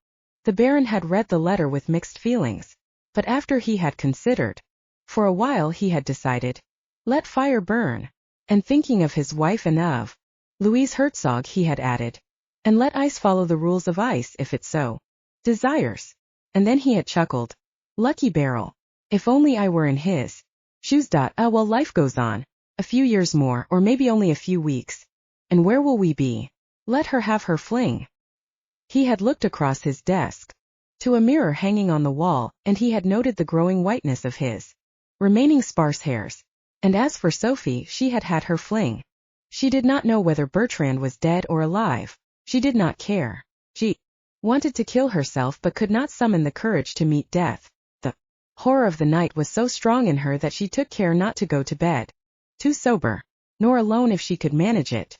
S1: The Baron had read the letter with mixed feelings, but after he had considered, for a while he had decided, let fire burn. And thinking of his wife and of Louise Herzog he had added, and let ice follow the rules of ice if it so desires. And then he had chuckled, lucky Beryl, if only I were in his shoes. Well, life goes on, a few years more or maybe only a few weeks. And where will we be? Let her have her fling. He had looked across his desk to a mirror hanging on the wall, and he had noted the growing whiteness of his remaining sparse hairs. And as for Sophie, she had had her fling. She did not know whether Bertrand was dead or alive. She did not care. She wanted to kill herself but could not summon the courage to meet death. The horror of the night was so strong in her that she took care not to go to bed too sober, nor alone if she could manage it.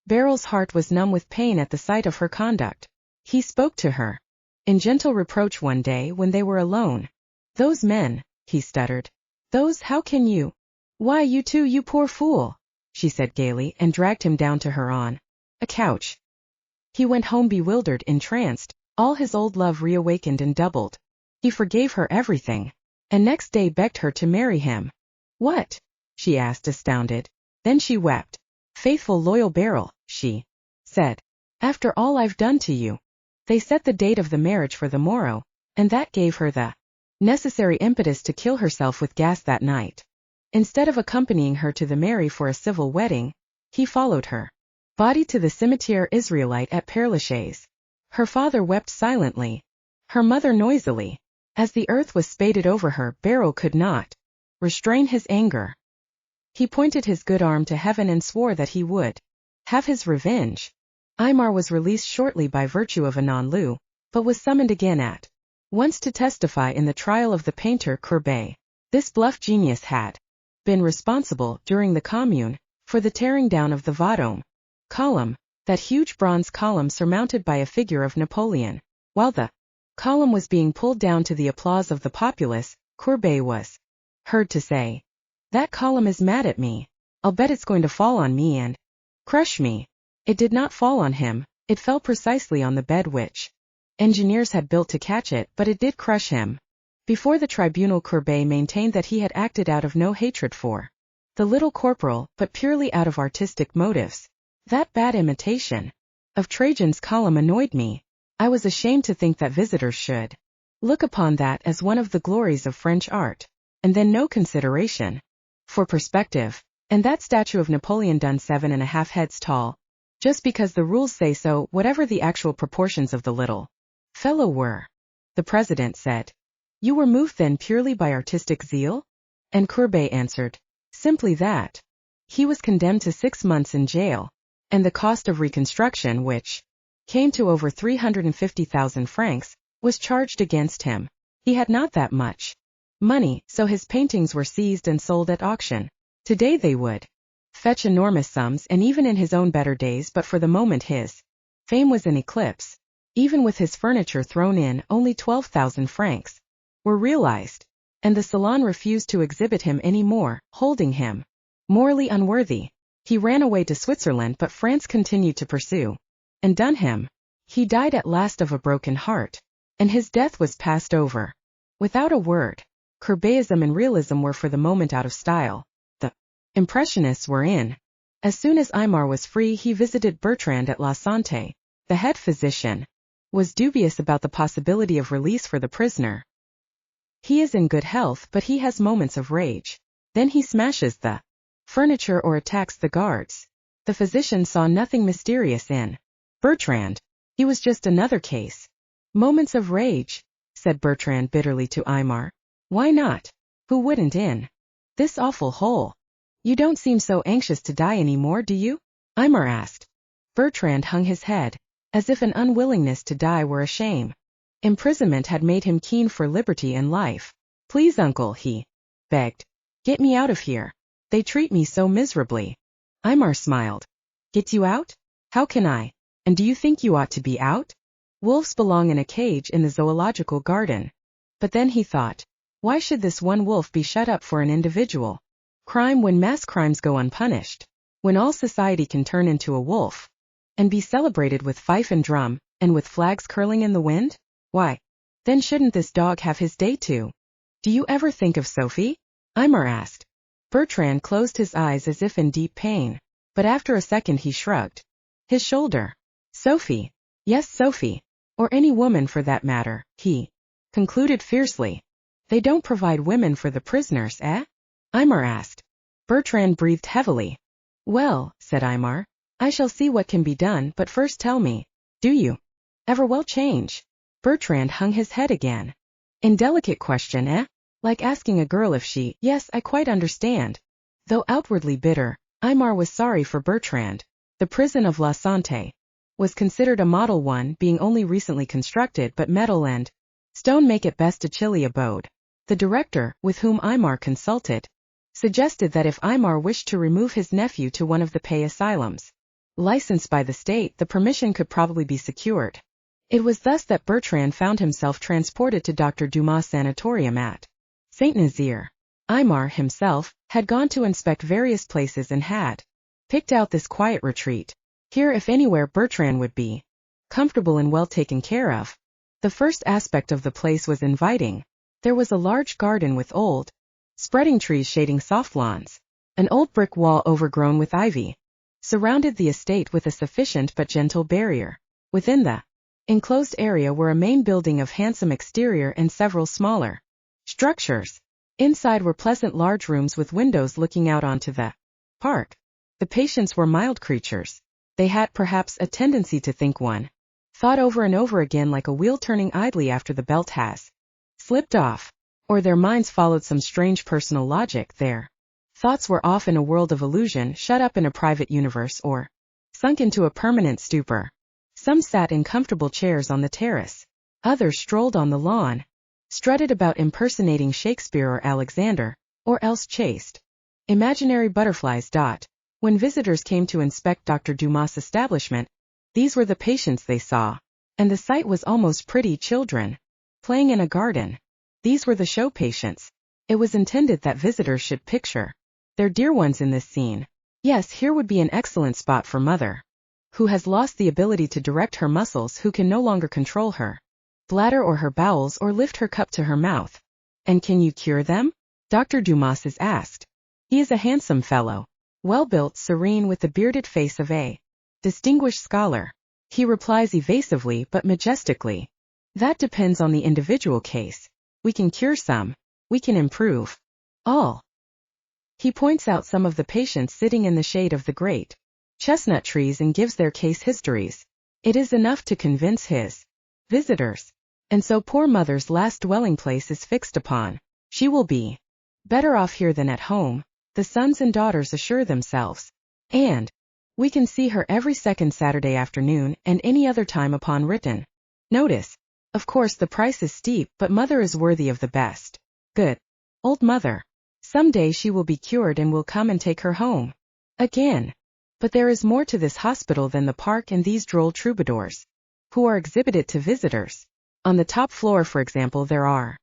S1: Beryl's heart was numb with pain at the sight of her conduct. He spoke to her in gentle reproach one day when they were alone. "Those men," he stuttered. "Those, how can you? Why, you too, you poor fool," she said gaily and dragged him down to her on a couch. He went home bewildered, entranced, all his old love reawakened and doubled. He forgave her everything, and next day begged her to marry him. "What?" she asked, astounded. Then she wept. "Faithful, loyal Beryl," she said. "After all I've done to you." They set the date of the marriage for the morrow, and that gave her the necessary impetus to kill herself with gas that night. Instead of accompanying her to the Mary for a civil wedding, he followed her body to the cimetière Israelite at Père Lachaise. Her father wept silently, her mother noisily. As the earth was spaded over her, Beryl could not restrain his anger. He pointed his good arm to heaven and swore that he would have his revenge. Aymar was released shortly by virtue of a non-lieu, but was summoned again at once to testify in the trial of the painter Courbet. This bluff genius had been responsible, during the Commune, for the tearing down of the Vendôme column, that huge bronze column surmounted by a figure of Napoleon. While the column was being pulled down to the applause of the populace, Courbet was heard to say, "That column is mad at me. I'll bet it's going to fall on me and crush me." It did not fall on him, it fell precisely on the bed which engineers had built to catch it, but it did crush him. Before the tribunal, Courbet maintained that he had acted out of no hatred for the little corporal, but purely out of artistic motives. "That bad imitation of Trajan's column annoyed me. I was ashamed to think that visitors should look upon that as one of the glories of French art, and then no consideration for perspective. And that statue of Napoleon done 7.5 heads tall, just because the rules say so, whatever the actual proportions of the little fellow were." The president said, "You were moved then purely by artistic zeal?" And Courbet answered, "Simply that." He was condemned to 6 months in jail, and the cost of reconstruction, which came to over 350,000 francs, was charged against him. He had not that much money, so his paintings were seized and sold at auction. Today they would fetch enormous sums, and even in his own better days, but for the moment his fame was in eclipse. Even with his furniture thrown in, only 12,000 francs were realized, and the Salon refused to exhibit him any more, holding him morally unworthy. He ran away to Switzerland, but France continued to pursue and dun him. He died at last of a broken heart, and his death was passed over without a word. Courbéism and realism were for the moment out of style. The Impressionists were in. As soon as Aymar was free, he visited Bertrand at La Santé. The head physician was dubious about the possibility of release for the prisoner. He is in good health, but he has moments of rage. Then he smashes the furniture or attacks the guards. The physician saw nothing mysterious in Bertrand. He was just another case. Moments of rage, said Bertrand bitterly to Aymar. Why not? Who wouldn't in this awful hole? You don't seem so anxious to die anymore, do you? Aymar asked. Bertrand hung his head, as if an unwillingness to die were a shame. Imprisonment had made him keen for liberty and life. Please, uncle, he begged. Get me out of here. They treat me so miserably. Aymar smiled. Get you out? How can I? And do you think you ought to be out? Wolves belong in a cage in the zoological garden. But then he thought, why should this one wolf be shut up for an individual crime when mass crimes go unpunished? When all society can turn into a wolf and be celebrated with fife and drum, and with flags curling in the wind? Why, then shouldn't this dog have his day too? Do you ever think of Sophie? Aymar asked. Bertrand closed his eyes as if in deep pain, but after a second he shrugged his shoulder. Sophie. Yes, Sophie. Or any woman for that matter, he concluded fiercely. They don't provide women for the prisoners, eh? Aymar asked. Bertrand breathed heavily. Well, said Aymar, I shall see what can be done, but first tell me, do you ever well change? Bertrand hung his head again. Indelicate question, eh? Like asking a girl if she— Yes, I quite understand. Though outwardly bitter, Aymar was sorry for Bertrand. The prison of La Santé was considered a model one, being only recently constructed, but metal and stone make it best a chilly abode. The director, with whom Aymar consulted, suggested that if Aymar wished to remove his nephew to one of the pay asylums licensed by the state, the permission could probably be secured. It was thus that Bertrand found himself transported to Dr. Dumas' sanatorium at Saint-Nazaire. Aymar, himself, had gone to inspect various places and had picked out this quiet retreat. Here, if anywhere, Bertrand would be comfortable and well taken care of. The first aspect of the place was inviting. There was a large garden with old, spreading trees shading soft lawns. An old brick wall overgrown with ivy surrounded the estate with a sufficient but gentle barrier. Within the enclosed area were a main building of handsome exterior and several smaller structures. Inside were pleasant large rooms with windows looking out onto the park. The patients were mild creatures. They had perhaps a tendency to think one thought over and over again, like a wheel turning idly after the belt has slipped off, or their minds followed some strange personal logic. Their thoughts were off in a world of illusion, shut up in a private universe, or sunk into a permanent stupor. Some sat in comfortable chairs on the terrace. Others strolled on the lawn, strutted about impersonating Shakespeare or Alexander, or else chased imaginary butterflies. When visitors came to inspect Dr. Dumas' establishment, these were the patients they saw. And the sight was almost pretty children playing in a garden. These were the show patients. It was intended that visitors should picture their dear ones in this scene. Yes, here would be an excellent spot for mother, who has lost the ability to direct her muscles, who can no longer control her bladder or her bowels or lift her cup to her mouth. And can you cure them? Dr. Dumas is asked. He is a handsome fellow, well-built, serene, with the bearded face of a distinguished scholar. He replies evasively but majestically. That depends on the individual case. We can cure some. We can improve all. He points out some of the patients sitting in the shade of the great chestnut trees and gives their case histories. It is enough to convince his visitors. And so poor mother's last dwelling place is fixed upon. She will be better off here than at home, the sons and daughters assure themselves. And we can see her every second Saturday afternoon and any other time upon written notice. Of course the price is steep, but mother is worthy of the best. Good old mother. Some day she will be cured and will come and take her home again. But there is more to this hospital than the park and these droll troubadours, who are exhibited to visitors. On the top floor, for example, there are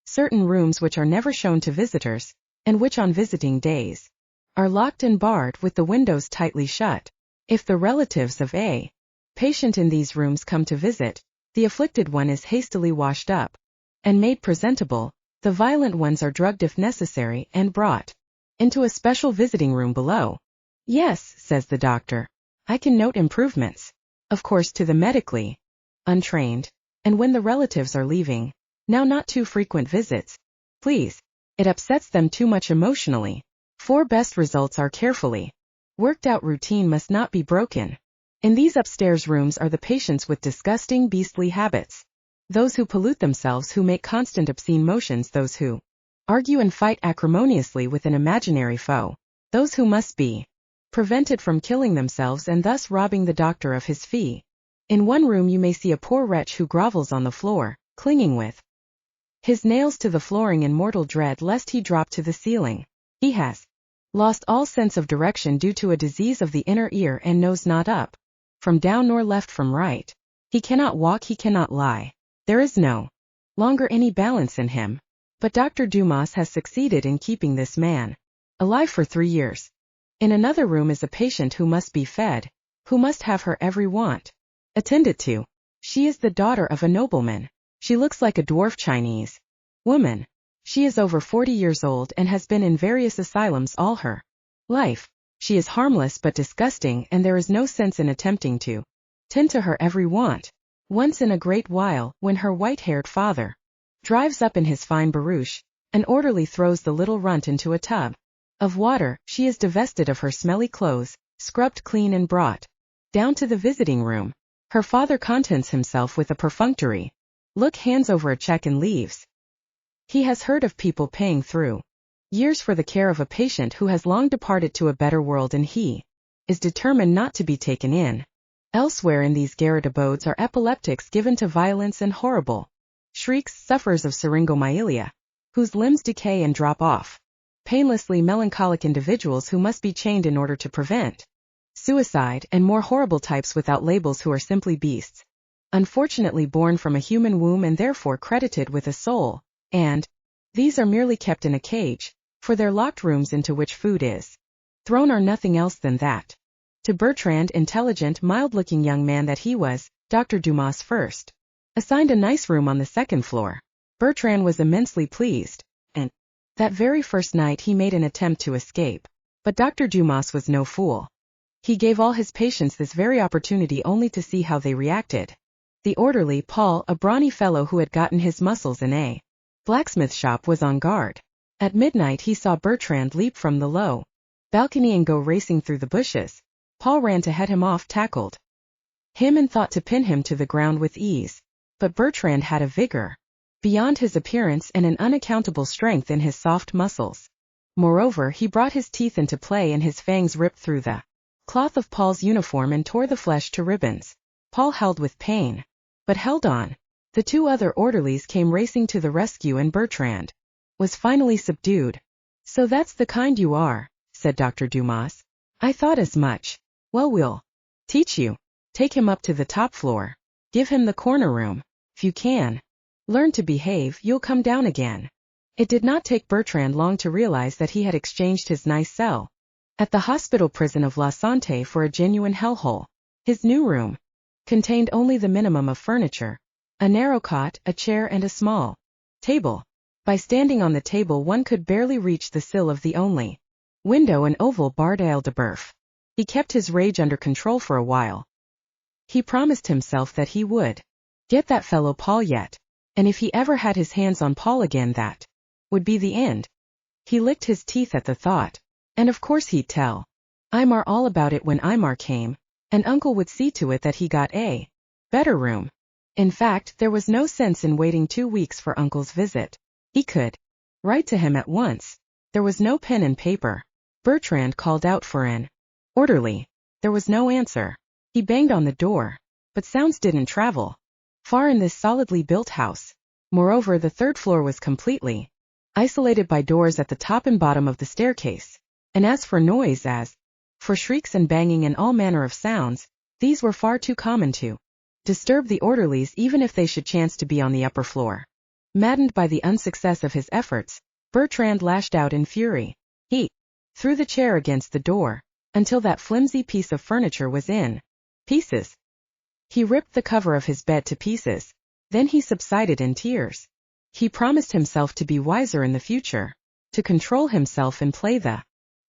S1: certain rooms which are never shown to visitors, and which on visiting days are locked and barred with the windows tightly shut. If the relatives of a patient in these rooms come to visit, the afflicted one is hastily washed up and made presentable. The violent ones are drugged if necessary and brought into a special visiting room below. Yes, says the doctor. I can note improvements. Of course to the medically untrained. And when the relatives are leaving, now not too frequent visits, please. It upsets them too much emotionally. 4 best results are carefully worked out routine must not be broken. In these upstairs rooms are the patients with disgusting beastly habits. Those who pollute themselves, who make constant obscene motions, those who argue and fight acrimoniously with an imaginary foe, those who must be prevented from killing themselves and thus robbing the doctor of his fee. In one room you may see a poor wretch who grovels on the floor, clinging with his nails to the flooring in mortal dread lest he drop to the ceiling. He has lost all sense of direction due to a disease of the inner ear and knows not up from down nor left from right. He cannot walk, he cannot lie. There is no longer any balance in him. But Dr. Dumas has succeeded in keeping this man alive for 3 years. In another room is a patient who must be fed, who must have her every want attended to. She is the daughter of a nobleman. She looks like a dwarf Chinese woman. She is over 40 years old and has been in various asylums all her life. She is harmless but disgusting, and there is no sense in attempting to tend to her every want. Once in a great while, when her white-haired father drives up in his fine barouche, an orderly throws the little runt into a tub of water. She is divested of her smelly clothes, scrubbed clean and brought down to the visiting room. Her father contents himself with a perfunctory look, hands over a check and leaves. He has heard of people paying through years for the care of a patient who has long departed to a better world, and he is determined not to be taken in. Elsewhere in these garret abodes are epileptics given to violence and horrible shrieks, sufferers of syringomyelia, whose limbs decay and drop off, painlessly melancholic individuals who must be chained in order to prevent suicide, and more horrible types without labels who are simply beasts, unfortunately born from a human womb and therefore credited with a soul, and these are merely kept in a cage, for their locked rooms into which food is thrown are nothing else than that. To Bertrand, intelligent, mild-looking young man that he was, Dr. Dumas first assigned a nice room on the 2nd floor. Bertrand was immensely pleased, and that very first night he made an attempt to escape. But Dr. Dumas was no fool. He gave all his patients this very opportunity only to see how they reacted. The orderly, Paul, a brawny fellow who had gotten his muscles in a blacksmith shop, was on guard. At midnight he saw Bertrand leap from the low balcony and go racing through the bushes. Paul ran to head him off, tackled him and thought to pin him to the ground with ease. But Bertrand had a vigor beyond his appearance and an unaccountable strength in his soft muscles. Moreover, he brought his teeth into play and his fangs ripped through the cloth of Paul's uniform and tore the flesh to ribbons. Paul howled with pain, but held on. The 2 other orderlies came racing to the rescue and Bertrand was finally subdued. So that's the kind you are, said Dr. Dumas. I thought as much. Well, we'll teach you. Take him up to the top floor. Give him the corner room. If you can learn to behave, you'll come down again. It did not take Bertrand long to realize that he had exchanged his nice cell at the hospital prison of La Santé for a genuine hellhole. His new room contained only the minimum of furniture, a narrow cot, a chair and a small table. By standing on the table one could barely reach the sill of the only window, an oval barred aile de boeuf. He kept his rage under control for a while. He promised himself that he would get that fellow Paul yet, and if he ever had his hands on Paul again, that would be the end. He licked his teeth at the thought, and of course he'd tell Aymar all about it when Aymar came, and Uncle would see to it that he got a better room. In fact, there was no sense in waiting 2 weeks for Uncle's visit. He could write to him at once. There was no pen and paper. Bertrand called out for an orderly. There was no answer. He banged on the door, but sounds didn't travel far in this solidly built house. Moreover, the 3rd floor was completely isolated by doors at the top and bottom of the staircase. And as for noise, as for shrieks and banging and all manner of sounds, these were far too common to disturb the orderlies even if they should chance to be on the upper floor. Maddened by the unsuccess of his efforts, Bertrand lashed out in fury. He threw the chair against the door until that flimsy piece of furniture was in pieces. He ripped the cover of his bed to pieces. Then he subsided in tears. He promised himself to be wiser in the future, to control himself and play the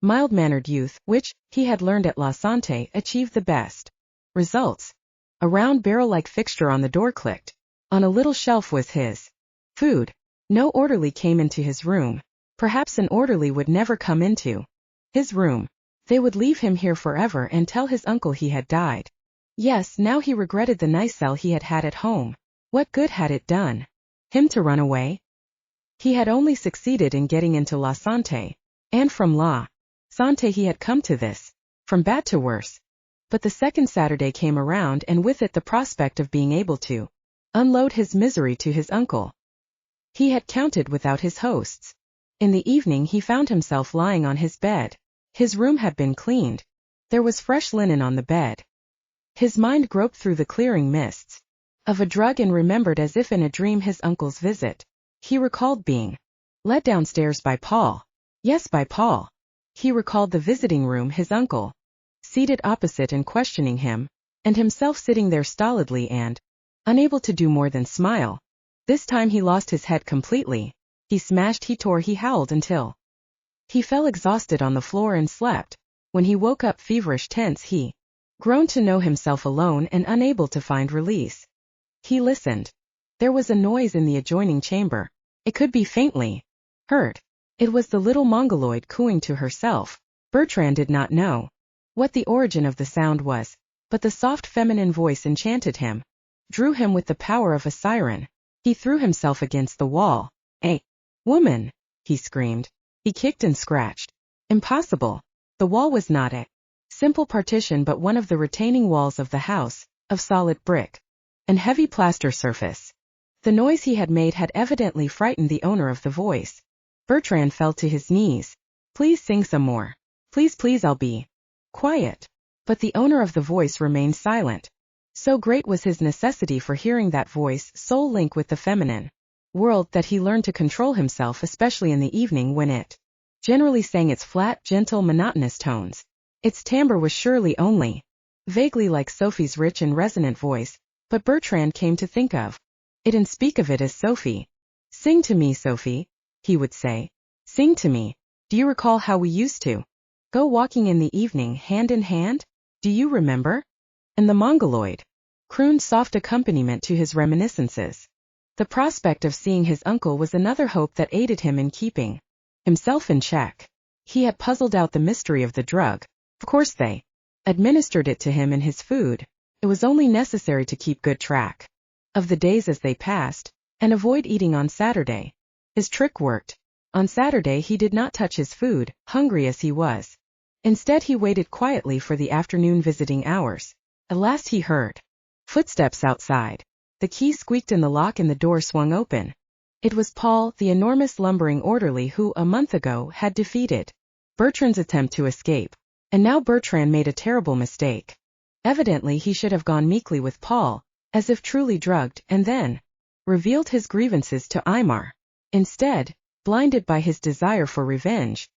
S1: mild-mannered youth, which, he had learned at La Sante, achieved the best results. A round barrel-like fixture on the door clicked. On a little shelf was his food. No orderly came into his room. Perhaps an orderly would never come into his room. They would leave him here forever and tell his uncle he had died. Yes, now he regretted the nice cell he had had at home. What good had it done him to run away? He had only succeeded in getting into La Sante, and from La Sante he had come to this, from bad to worse. But the second Saturday came around, and with it the prospect of being able to unload his misery to his uncle. He had counted without his hosts. In the evening he found himself lying on his bed. His room had been cleaned. There was fresh linen on the bed. His mind groped through the clearing mists of a drug and remembered as if in a dream his uncle's visit. He recalled being led downstairs by Paul. Yes, by Paul. He recalled the visiting room, his uncle seated opposite and questioning him, and himself sitting there stolidly and unable to do more than smile. This time he lost his head completely. He smashed, he tore, he howled until he fell exhausted on the floor and slept. When he woke up feverish, tense, he groaned to know himself alone and unable to find release. He listened. There was a noise in the adjoining chamber. It could be faintly heard. It was the little mongoloid cooing to herself. Bertrand did not know what the origin of the sound was, but the soft feminine voice enchanted him, drew him with the power of a siren. He threw himself against the wall. "A woman!" he screamed. He kicked and scratched. Impossible. The wall was not a simple partition but one of the retaining walls of the house, of solid brick and heavy plaster surface. The noise he had made had evidently frightened the owner of the voice. Bertrand fell to his knees. "Please sing some more. Please, please, I'll be quiet." But the owner of the voice remained silent. So great was his necessity for hearing that voice, soul link with the feminine world, that he learned to control himself, especially in the evening when it generally sang its flat, gentle, monotonous tones. Its timbre was surely only vaguely like Sophie's rich and resonant voice, but Bertrand came to think of it and speak of it as Sophie. "Sing to me, Sophie," he would say. "Sing to me. Do you recall how we used to go walking in the evening, hand in hand? Do you remember?" And the mongoloid crooned soft accompaniment to his reminiscences. The prospect of seeing his uncle was another hope that aided him in keeping himself in check. He had puzzled out the mystery of the drug. Of course they administered it to him in his food. It was only necessary to keep good track of the days as they passed, and avoid eating on Saturday. His trick worked. On Saturday he did not touch his food, hungry as he was. Instead he waited quietly for the afternoon visiting hours. At last he heard footsteps outside. The key squeaked in the lock and the door swung open. It was Paul, the enormous lumbering orderly who, a month ago, had defeated Bertrand's attempt to escape. And now Bertrand made a terrible mistake. Evidently he should have gone meekly with Paul, as if truly drugged, and then revealed his grievances to Aymar. Instead, blinded by his desire for revenge,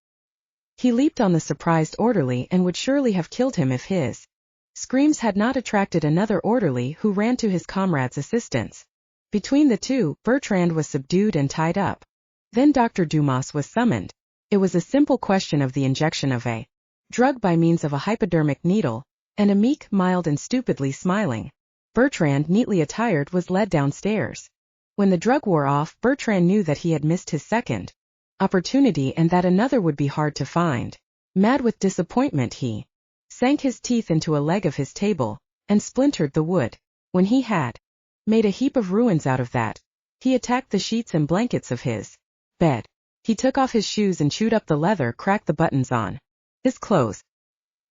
S1: he leaped on the surprised orderly and would surely have killed him if his screams had not attracted another orderly who ran to his comrade's assistance. Between the two, Bertrand was subdued and tied up. Then Dr. Dumas was summoned. It was a simple question of the injection of a drug by means of a hypodermic needle, and a meek, mild and stupidly smiling Bertrand, neatly attired, was led downstairs. When the drug wore off, Bertrand knew that he had missed his second opportunity and that another would be hard to find. Mad with disappointment, he sank his teeth into a leg of his table, and splintered the wood. When he had made a heap of ruins out of that, he attacked the sheets and blankets of his bed. He took off his shoes and chewed up the leather, cracked the buttons on his clothes.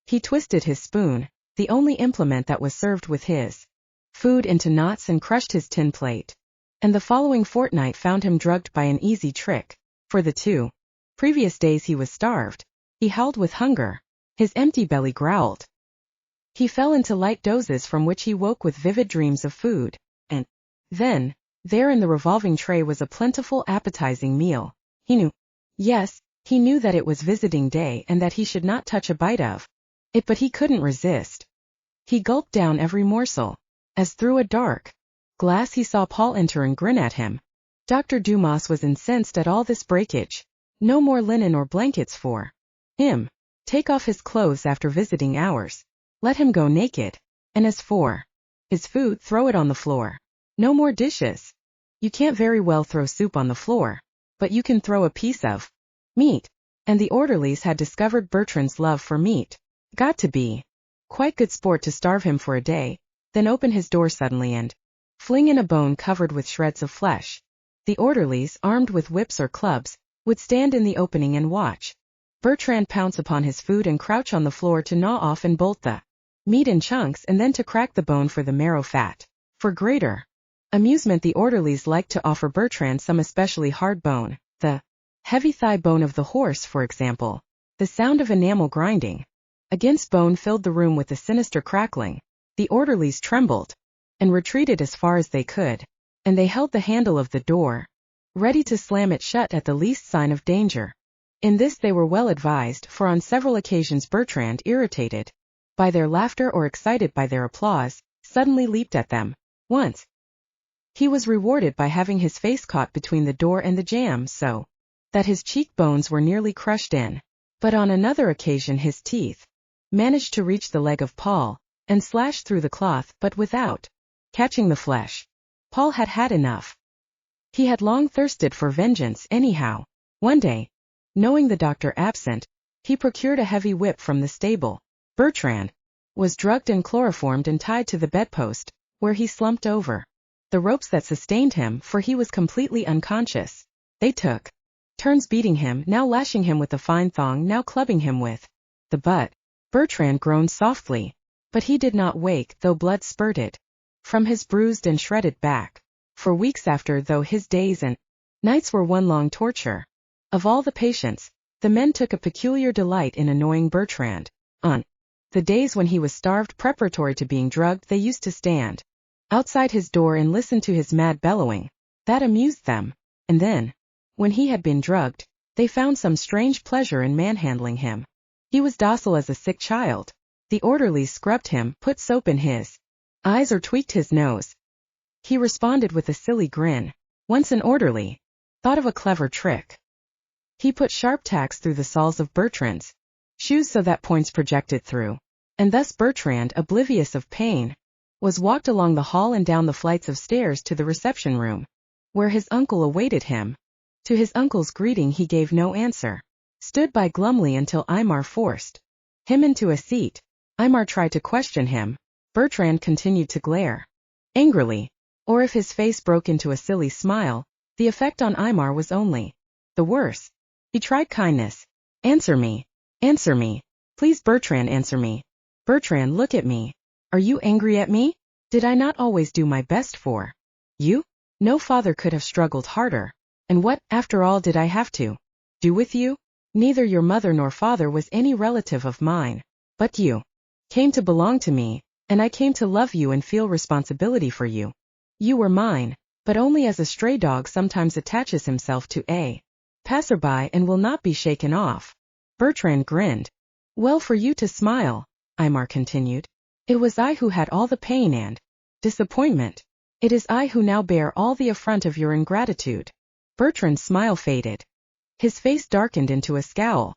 S1: He twisted his spoon, the only implement that was served with his food, into knots and crushed his tin plate. And the following fortnight found him drugged by an easy trick. For the 2 previous days he was starved. He howled with hunger. His empty belly growled. He fell into light dozes from which he woke with vivid dreams of food. And then, there in the revolving tray was a plentiful, appetizing meal. He knew. Yes, he knew that it was visiting day and that he should not touch a bite of it, but he couldn't resist. He gulped down every morsel. As through a dark glass he saw Paul enter and grin at him. Dr. Dumas was incensed at all this breakage. No more linen or blankets for him. Take off his clothes after visiting hours. Let him go naked. And as for his food, throw it on the floor. No more dishes. You can't very well throw soup on the floor, but you can throw a piece of meat. And the orderlies had discovered Bertrand's love for meat. Got to be quite good sport to starve him for a day, then open his door suddenly and fling in a bone covered with shreds of flesh. The orderlies, armed with whips or clubs, would stand in the opening and watch Bertrand pounce upon his food and crouch on the floor to gnaw off and bolt the meat in chunks and then to crack the bone for the marrow fat. For greater amusement, the orderlies liked to offer Bertrand some especially hard bone, the heavy thigh bone of the horse, for example. The sound of enamel grinding against bone filled the room with a sinister crackling. The orderlies trembled and retreated as far as they could, and they held the handle of the door, ready to slam it shut at the least sign of danger. In this they were well advised, for on several occasions Bertrand, irritated by their laughter or excited by their applause, suddenly leaped at them. Once he was rewarded by having his face caught between the door and the jamb so that his cheekbones were nearly crushed in. But on another occasion his teeth managed to reach the leg of Paul, and slash through the cloth, but without catching the flesh. Paul had had enough. He had long thirsted for vengeance anyhow. One day, knowing the doctor absent, he procured a heavy whip from the stable. Bertrand was drugged and chloroformed and tied to the bedpost, where he slumped over the ropes that sustained him, for he was completely unconscious. They took turns beating him, now lashing him with a fine thong, now clubbing him with the butt. Bertrand groaned softly, but he did not wake, though blood spurted from his bruised and shredded back. For weeks after, though his days and nights were one long torture, of all the patients, the men took a peculiar delight in annoying Bertrand. On the days when he was starved preparatory to being drugged, they used to stand outside his door and listen to his mad bellowing. That amused them. And then, when he had been drugged, they found some strange pleasure in manhandling him. He was docile as a sick child. The orderlies scrubbed him, put soap in his eyes or tweaked his nose. He responded with a silly grin. Once an orderly thought of a clever trick. He put sharp tacks through the soles of Bertrand's shoes so that points projected through, and thus Bertrand, oblivious of pain, was walked along the hall and down the flights of stairs to the reception room, where his uncle awaited him. To his uncle's greeting he gave no answer, stood by glumly until Aymar forced him into a seat. Aymar tried to question him. Bertrand continued to glare angrily, or if his face broke into a silly smile, the effect on Aymar was only the worse. He tried kindness. Answer me. Answer me. Please, Bertrand, answer me. Bertrand, look at me. Are you angry at me? Did I not always do my best for you? No father could have struggled harder. And what, after all, did I have to do with you? Neither your mother nor father was any relative of mine. But you came to belong to me, and I came to love you and feel responsibility for you. You were mine, but only as a stray dog sometimes attaches himself to a passerby and will not be shaken off. Bertrand grinned. Well for you to smile, Aymar continued. It was I who had all the pain and disappointment. It is I who now bear all the affront of your ingratitude. Bertrand's smile faded. His face darkened into a scowl.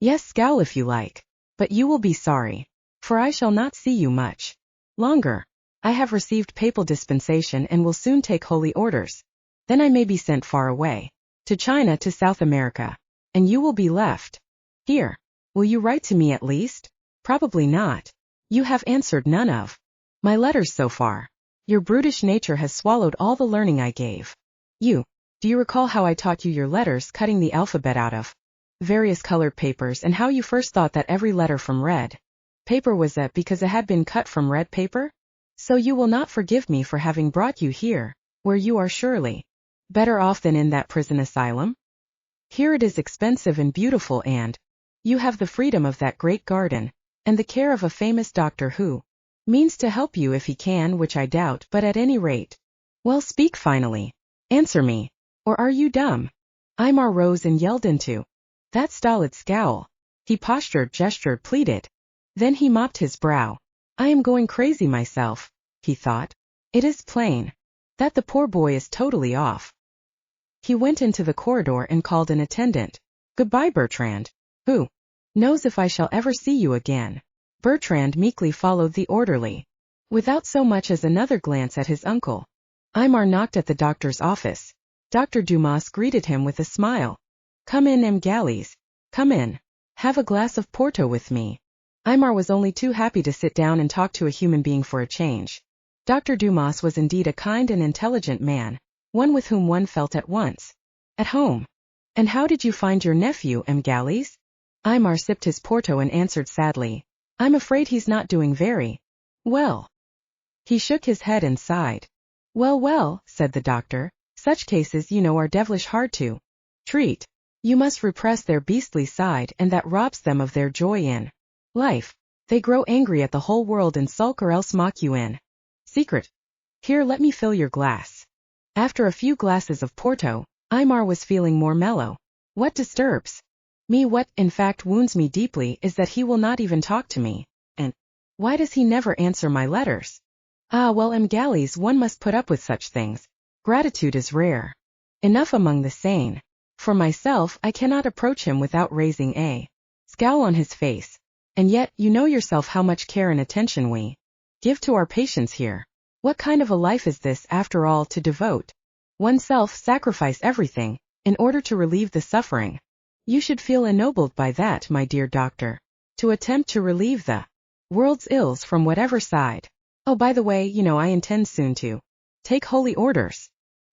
S1: Yes, scowl if you like. But you will be sorry, for I shall not see you much longer. I have received papal dispensation and will soon take holy orders. Then I may be sent far away, to China, to South America, and you will be left here. Will you write to me at least? Probably not. You have answered none of my letters so far. Your brutish nature has swallowed all the learning I gave you. Do you recall how I taught you your letters, cutting the alphabet out of various colored papers, and how you first thought that every letter from red paper was a because it had been cut from red paper? So you will not forgive me for having brought you here, where you are surely better off than in that prison asylum? Here it is expensive and beautiful, and you have the freedom of that great garden, and the care of a famous doctor who means to help you if he can, which I doubt, but at any rate. Well, speak finally. Answer me. Or are you dumb? Aymar rose and yelled into that stolid scowl. He postured, gestured, pleaded. Then he mopped his brow. I am going crazy myself, he thought. It is plain that the poor boy is totally off. He went into the corridor and called an attendant. Goodbye, Bertrand. Who Knows if I shall ever see you again. Bertrand meekly followed the orderly, without so much as another glance at his uncle. Aymar knocked at the doctor's office. Dr. Dumas greeted him with a smile. Come in, M. Gallies. Come in. Have a glass of Porto with me. Aymar was only too happy to sit down and talk to a human being for a change. Dr. Dumas was indeed a kind and intelligent man, one with whom one felt at once at home. And how did you find your nephew, M. Gallies? Aymar sipped his Porto and answered sadly. I'm afraid he's not doing very well. He shook his head and sighed. Well, well, said the doctor, such cases are devilish hard to treat. You must repress their beastly side, and that robs them of their joy in life. They grow angry at the whole world and sulk or else mock you in secret. Here, let me fill your glass. After a few glasses of Porto, Aymar was feeling more mellow. What disturbs me, what in fact wounds me deeply, is that he will not even talk to me. And why does he never answer my letters? Ah, well, M. Gallies, one must put up with such things. Gratitude is rare enough among the sane. For myself, I cannot approach him without raising a scowl on his face. And yet, you know yourself how much care and attention we give to our patients here. What kind of a life is this, after all, to devote oneself, sacrifice everything, in order to relieve the suffering? You should feel ennobled by that, my dear doctor, to attempt to relieve the world's ills from whatever side. Oh, by the way, I intend soon to take holy orders.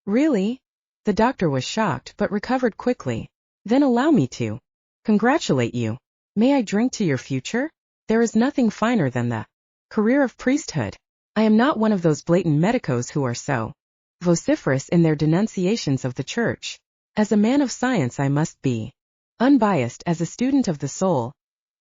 S1: Really? The doctor was shocked but recovered quickly. Then allow me to congratulate you. May I drink to your future? There is nothing finer than the career of priesthood. I am not one of those blatant medicos who are so vociferous in their denunciations of the Church. As a man of science, I must be unbiased. As a student of the soul,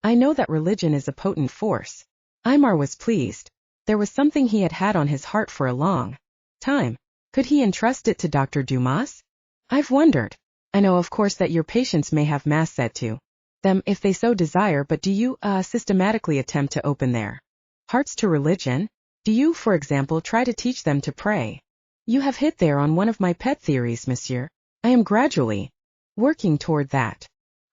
S1: I know that religion is a potent force. Aymar was pleased. There was something he had had on his heart for a long time. Could he entrust it to Dr. Dumas? I've wondered. I know, of course, that your patients may have Mass said to them if they so desire, but do you systematically attempt to open their hearts to religion? Do you, for example, try to teach them to pray? You have hit there on one of my pet theories, monsieur. I am gradually working toward that.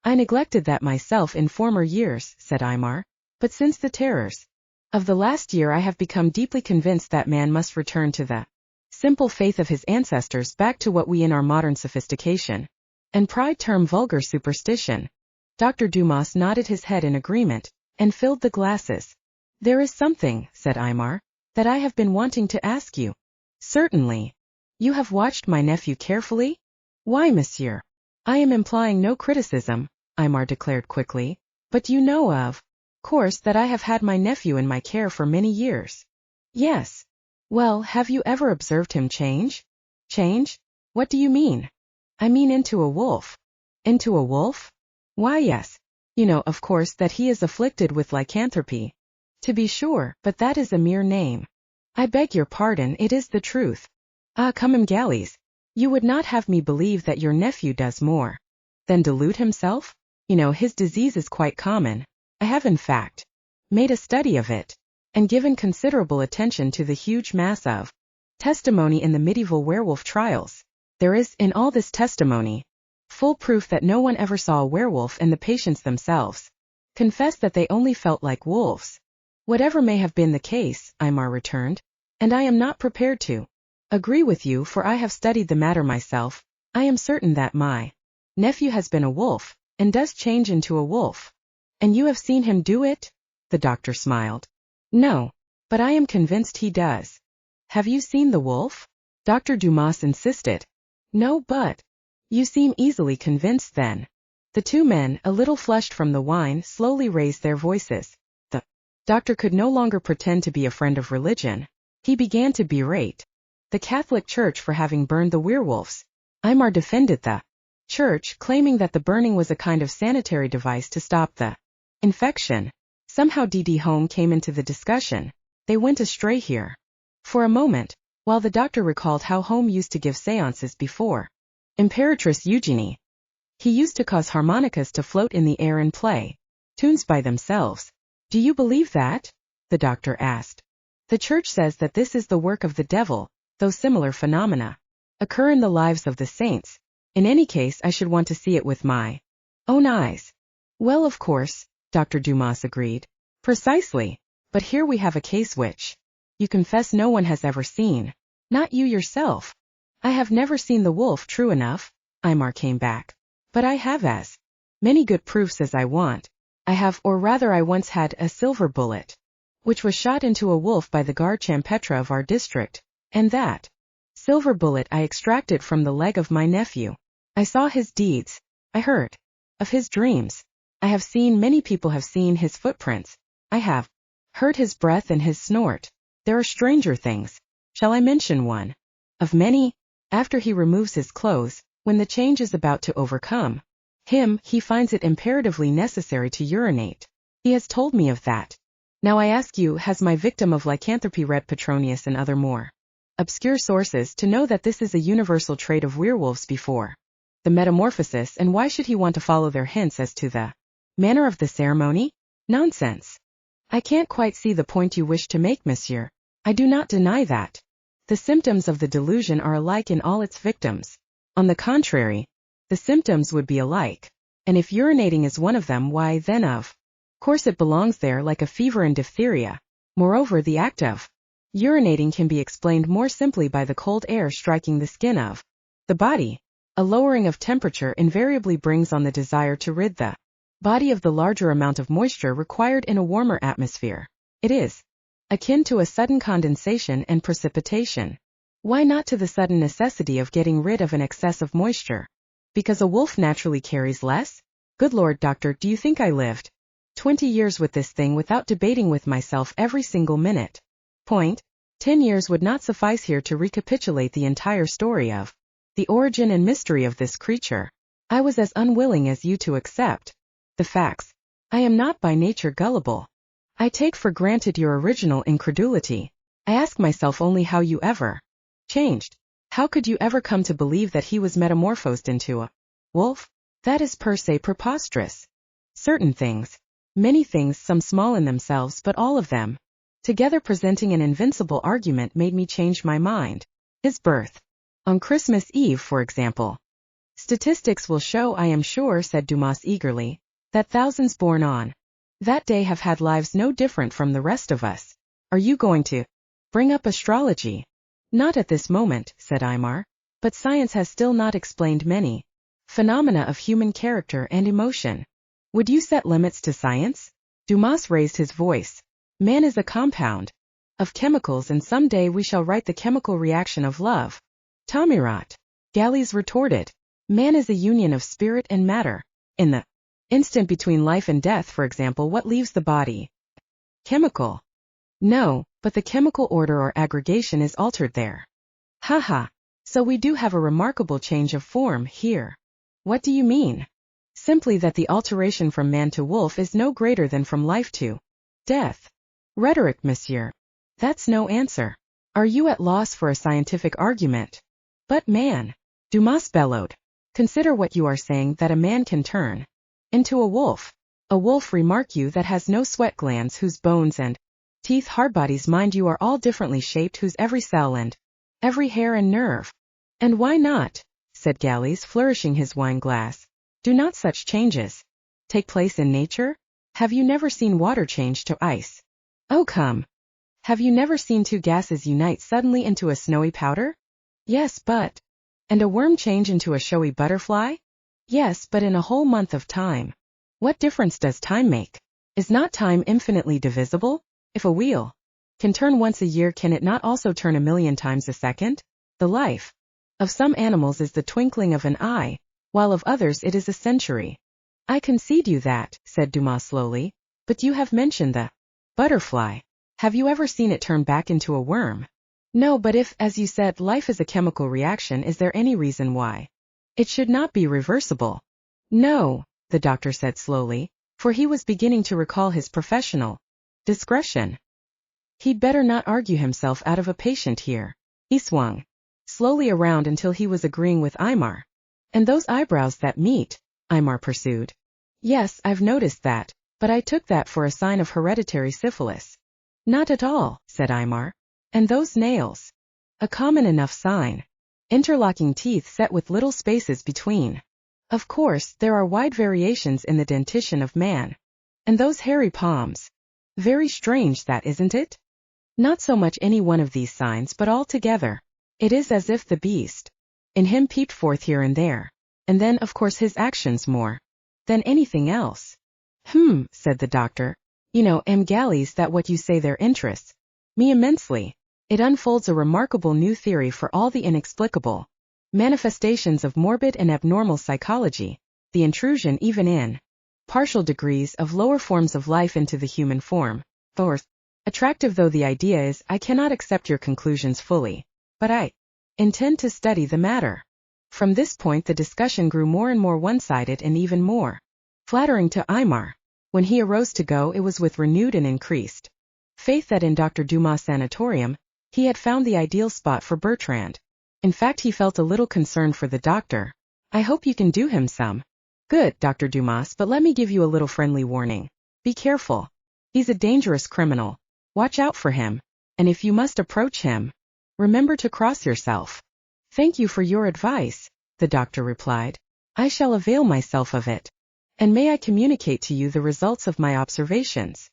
S1: I neglected that myself in former years, said Aymar, but since the terrors of the last year I have become deeply convinced that man must return to the simple faith of his ancestors, back to what we in our modern sophistication and pride term vulgar superstition. Dr. Dumas nodded his head in agreement, and filled the glasses. There is something, said Aymar, that I have been wanting to ask you. Certainly. You have watched my nephew carefully? Why, monsieur? I am implying no criticism, Aymar declared quickly, but you know of course that I have had my nephew in my care for many years. Yes. Well, have you ever observed him change? Change? What do you mean? I mean into a wolf. Into a wolf? Why, yes. You know, of course, that he is afflicted with lycanthropy. To be sure, but that is a mere name. I beg your pardon, it is the truth. Ah, come, Gallies. You would not have me believe that your nephew does more than delude himself? His disease is quite common. I have, in fact, made a study of it, and given considerable attention to the huge mass of testimony in the medieval werewolf trials. There is, in all this testimony, full proof that no one ever saw a werewolf, and the patients themselves confess that they only felt like wolves. Whatever may have been the case, Aymar returned, and I am not prepared to agree with you, for I have studied the matter myself. I am certain that my nephew has been a wolf, and does change into a wolf. And you have seen him do it? The doctor smiled. No, but I am convinced he does. Have you seen the wolf? Dr. Dumas insisted. No, but you seem easily convinced then. The two men, a little flushed from the wine, slowly raised their voices. The doctor could no longer pretend to be a friend of religion. He began to berate the Catholic Church for having burned the werewolves. Aymar defended the Church, claiming that the burning was a kind of sanitary device to stop the infection. Somehow D.D. Home came into the discussion. They went astray here for a moment, while the doctor recalled how Home used to give seances before Imperatrice Eugenie. He used to cause harmonicas to float in the air and play tunes by themselves. Do you believe that? The doctor asked. The Church says that this is the work of the devil, though similar phenomena occur in the lives of the saints. In any case, I should want to see it with my own eyes. Well, of course, Dr. Dumas agreed. Precisely. But here we have a case which, you confess, no one has ever seen. Not you yourself. I have never seen the wolf, true enough, Aymar came back. But I have as many good proofs as I want. I have, or rather I once had, a silver bullet, which was shot into a wolf by the Garde Champêtre of our district, and that silver bullet I extracted from the leg of my nephew. I saw his deeds. I heard of his dreams. I have seen, many people have seen, his footprints. I have heard his breath and his snort. There are stranger things. Shall I mention one? Of many? After he removes his clothes, when the change is about to overcome him, he finds it imperatively necessary to urinate. He has told me of that. Now I ask you, has my victim of lycanthropy read Petronius and other more obscure sources to know that this is a universal trait of werewolves before the metamorphosis, and why should he want to follow their hints as to the manner of the ceremony? Nonsense. I can't quite see the point you wish to make, monsieur. I do not deny that the symptoms of the delusion are alike in all its victims. On the contrary, the symptoms would be alike. And if urinating is one of them, why then of course it belongs there like a fever and diphtheria. Moreover, the act of urinating can be explained more simply by the cold air striking the skin of the body. A lowering of temperature invariably brings on the desire to rid the body of the larger amount of moisture required in a warmer atmosphere. It is akin to a sudden condensation and precipitation. Why not to the sudden necessity of getting rid of an excess of moisture? Because a wolf naturally carries less? Good Lord, doctor, do you think I lived 20 years with this thing without debating with myself every single minute? 10 years would not suffice here to recapitulate the entire story of the origin and mystery of this creature. I was as unwilling as you to accept the facts. I am not by nature gullible. I take for granted your original incredulity. I ask myself only how you ever changed. How could you ever come to believe that he was metamorphosed into a wolf? That is per se preposterous. Certain things, many things, some small in themselves, but all of them together presenting an invincible argument, made me change my mind. His birth on Christmas Eve, for example. Statistics will show, I am sure, said Dumas eagerly, that thousands born on that day have had lives no different from the rest of us. Are you going to bring up astrology? Not at this moment, said Aymar, but science has still not explained many phenomena of human character and emotion. Would you set limits to science? Dumas raised his voice. Man is a compound of chemicals, and some day we shall write the chemical reaction of love. Tamirat, Gallies retorted. Man is a union of spirit and matter. In the instant between life and death, for example, what leaves the body? Chemical. No, but the chemical order or aggregation is altered there. Ha ha. So we do have a remarkable change of form here. What do you mean? Simply that the alteration from man to wolf is no greater than from life to death. Rhetoric, monsieur. That's no answer. Are you at loss for a scientific argument? But man, Dumas bellowed. Consider what you are saying, that a man can turn into a wolf. A wolf, remark you, that has no sweat glands, whose bones and teeth, hard bodies, mind you, are all differently shaped, whose every cell and every hair and nerve. And why not? Said Gallies, flourishing his wine glass. Do not such changes take place in nature? Have you never seen water change to ice? Oh come. Have you never seen two gases unite suddenly into a snowy powder? Yes, but... And a worm change into a showy butterfly? Yes, but in a whole month of time. What difference does time make? Is not time infinitely divisible? If a wheel can turn once a year, can it not also turn a million times a second? The life of some animals is the twinkling of an eye, while of others it is a century. I concede you that, said Dumas slowly, but you have mentioned the butterfly. Have you ever seen it turn back into a worm? No, but if, as you said, life is a chemical reaction, is there any reason why it should not be reversible? No, the doctor said slowly, for he was beginning to recall his professional discretion. He'd better not argue himself out of a patient here. He swung slowly around until he was agreeing with Aymar. And those eyebrows that meet, Aymar pursued. Yes, I've noticed that, but I took that for a sign of hereditary syphilis. Not at all, said Aymar. And those nails? A common enough sign. Interlocking teeth set with little spaces between. Of course, there are wide variations in the dentition of man. And those hairy palms. Very strange that, isn't it? Not so much any one of these signs, but all together. It is as if the beast in him peeped forth here and there. And then, of course, his actions more than anything else. Said the doctor. You know, galleys, that what you say there interests me immensely. It unfolds a remarkable new theory for all the inexplicable manifestations of morbid and abnormal psychology, the intrusion even in partial degrees of lower forms of life into the human form. Fourth, attractive though the idea is, I cannot accept your conclusions fully, but I intend to study the matter. From this point the discussion grew more and more one-sided and even more flattering to Aymar. When he arose to go, it was with renewed and increased faith that in Dr. Dumas' sanatorium, he had found the ideal spot for Bertrand. In fact, he felt a little concerned for the doctor. I hope you can do him some good, Dr. Dumas, but let me give you a little friendly warning. Be careful. He's a dangerous criminal. Watch out for him. And if you must approach him, remember to cross yourself. Thank you for your advice, the doctor replied. I shall avail myself of it. And may I communicate to you the results of my observations?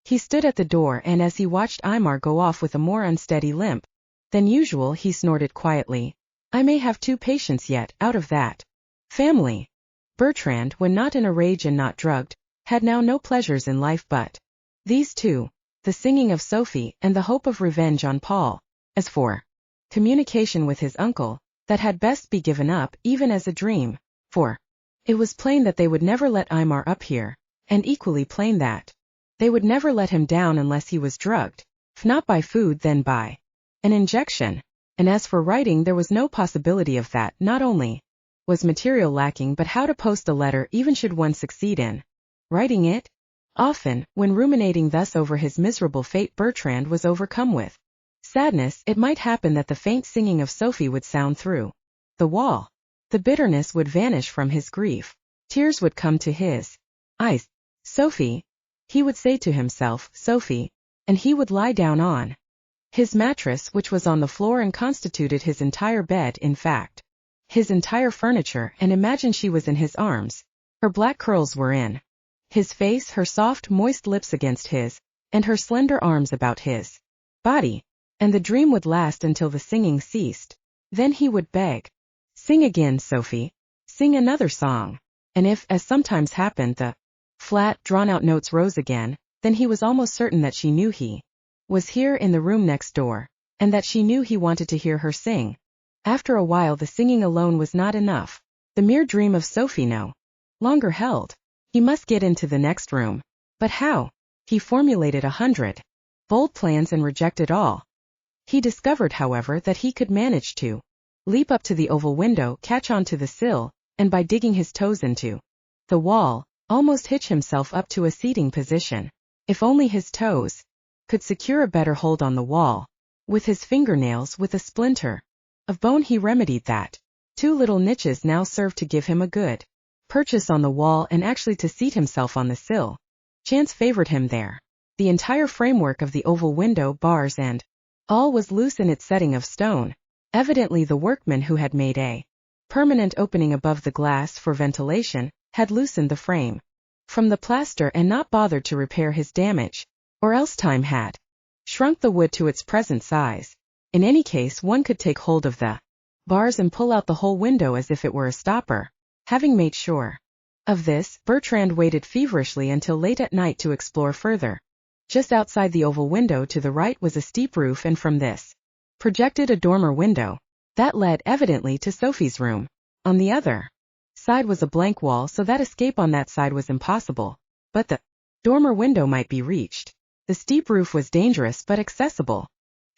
S1: He stood at the door, and as he watched Aymar go off with a more unsteady limp than usual, he snorted quietly. I may have 2 patients yet, out of that family. Bertrand, when not in a rage and not drugged, had now no pleasures in life but these 2, the singing of Sophie and the hope of revenge on Paul. As for communication with his uncle, that had best be given up even as a dream, for it was plain that they would never let Aymar up here, and equally plain that they would never let him down unless he was drugged, if not by food then by an injection. And as for writing, there was no possibility of that. Not only was material lacking, but how to post a letter, even should one succeed in writing it? Often, when ruminating thus over his miserable fate, Bertrand was overcome with sadness. It might happen that the faint singing of Sophie would sound through the wall. The bitterness would vanish from his grief. Tears would come to his eyes. Sophie, he would say to himself, Sophie, and he would lie down on his mattress, which was on the floor and constituted his entire bed, in fact, his entire furniture, and imagine she was in his arms. Her black curls were in his face, her soft, moist lips against his, and her slender arms about his body. And the dream would last until the singing ceased. Then he would beg, sing again, Sophie, sing another song. And if, as sometimes happened, the flat, drawn-out notes rose again, then he was almost certain that she knew he was here in the room next door, and that she knew he wanted to hear her sing. After a while the singing alone was not enough. The mere dream of Sophie no longer held. He must get into the next room. But how? He formulated 100 bold plans and rejected all. He discovered, however, that he could manage to leap up to the oval window, catch on to the sill, and by digging his toes into the wall, almost hitch himself up to a seating position. If only his toes could secure a better hold on the wall. With his fingernails, with a splinter of bone, he remedied that. 2 little niches now served to give him a good purchase on the wall and actually to seat himself on the sill. Chance favored him there. The entire framework of the oval window, bars and all, was loose in its setting of stone. Evidently the workman who had made a permanent opening above the glass for ventilation had loosened the frame from the plaster and not bothered to repair his damage, or else time had shrunk the wood to its present size. In any case, one could take hold of the bars and pull out the whole window as if it were a stopper. Having made sure of this, Bertrand waited feverishly until late at night to explore further. Just outside the oval window to the right was a steep roof, and from this projected a dormer window that led evidently to Sophie's room. On the other side was a blank wall, so that escape on that side was impossible. But the dormer window might be reached. The steep roof was dangerous but accessible.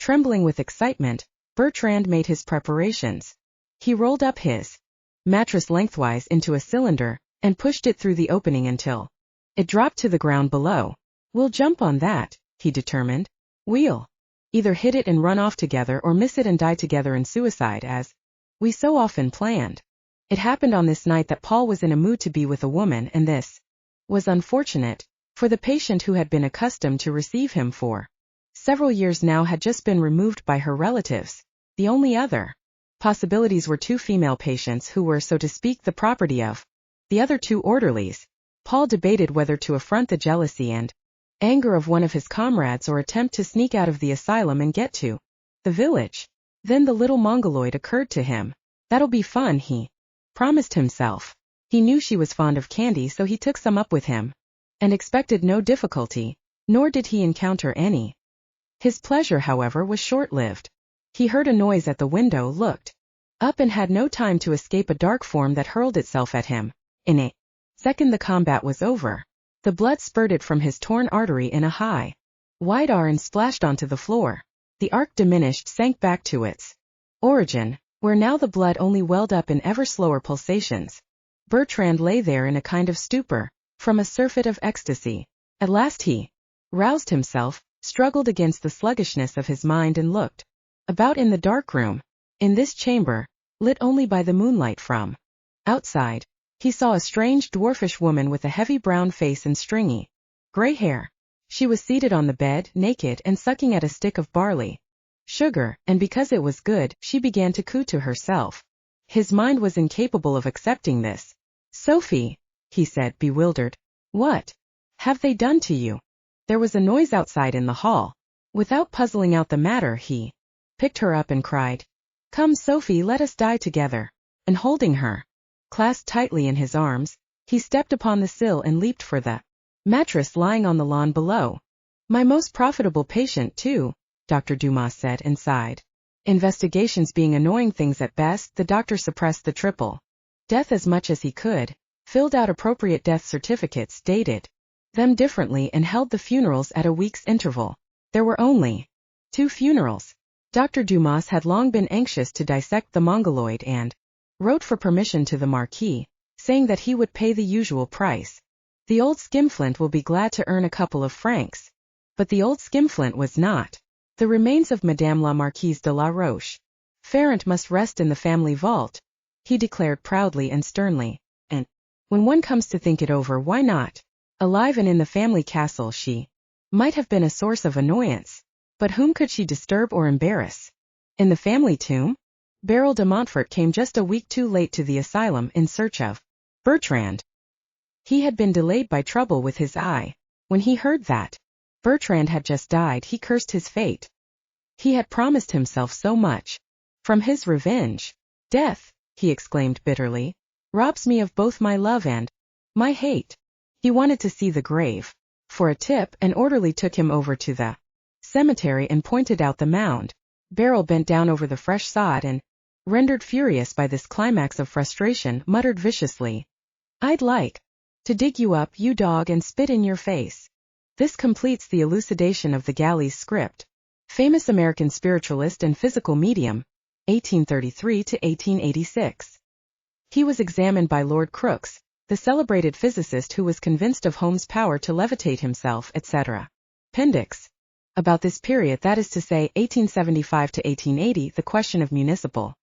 S1: Trembling with excitement, Bertrand made his preparations. He rolled up his mattress lengthwise into a cylinder and pushed it through the opening until it dropped to the ground below. We'll jump on that, he determined. We'll either hit it and run off together, or miss it and die together in suicide, as we so often planned. It happened on this night that Paul was in a mood to be with a woman, and this was unfortunate, for the patient who had been accustomed to receive him for several years now had just been removed by her relatives. The only other possibilities were 2 female patients who were, so to speak, the property of the other 2 orderlies. Paul debated whether to affront the jealousy and anger of one of his comrades or attempt to sneak out of the asylum and get to the village. Then the little mongoloid occurred to him. That'll be fun, he promised himself. He knew she was fond of candy, so he took some up with him and expected no difficulty, nor did he encounter any. His pleasure, however, was short-lived. He heard a noise at the window, looked up and had no time to escape a dark form that hurled itself at him. In a second the combat was over. The blood spurted from his torn artery in a high, wide arc and splashed onto the floor. The arc diminished, sank back to its origin, where now the blood only welled up in ever slower pulsations. Bertrand lay there in a kind of stupor, from a surfeit of ecstasy. At last he roused himself, struggled against the sluggishness of his mind and looked about in the dark room. In this chamber, lit only by the moonlight from outside, he saw a strange dwarfish woman with a heavy brown face and stringy gray hair. She was seated on the bed, naked and sucking at a stick of barley sugar, and because it was good, she began to coo to herself. His mind was incapable of accepting this. Sophie, he said, bewildered. What have they done to you? There was a noise outside in the hall. Without puzzling out the matter, he picked her up and cried, Come, Sophie, let us die together. And holding her clasped tightly in his arms, he stepped upon the sill and leaped for the mattress lying on the lawn below. My most profitable patient, too, Dr. Dumas said and sighed. Investigations being annoying things at best, the doctor suppressed the triple death as much as he could, filled out appropriate death certificates, dated them differently, and held the funerals at a week's interval. There were only 2 funerals. Dr. Dumas had long been anxious to dissect the mongoloid and wrote for permission to the Marquis, saying that he would pay the usual price. The old skinflint will be glad to earn a couple of francs. But the old skinflint was not the remains of Madame la Marquise de la Roche. Ferrand must rest in the family vault, he declared proudly and sternly, and when one comes to think it over, why not? Alive and in the family castle, she might have been a source of annoyance. But whom could she disturb or embarrass? In the family tomb? Beryl de Montfort came just a week too late to the asylum in search of Bertrand. He had been delayed by trouble with his eye. When he heard that Bertrand had just died, he cursed his fate. He had promised himself so much from his revenge. Death, he exclaimed bitterly, robs me of both my love and my hate. He wanted to see the grave. For a tip, an orderly took him over to the cemetery and pointed out the mound. Beryl bent down over the fresh sod and, rendered furious by this climax of frustration, muttered viciously, I'd like to dig you up, you dog, and spit in your face. This completes the elucidation of the Galli's script. Famous American spiritualist and physical medium, 1833 to 1886. He was examined by Lord Crookes, the celebrated physicist who was convinced of Holmes' power to levitate himself, etc. Appendix. About this period, that is to say 1875 to 1880, the question of municipal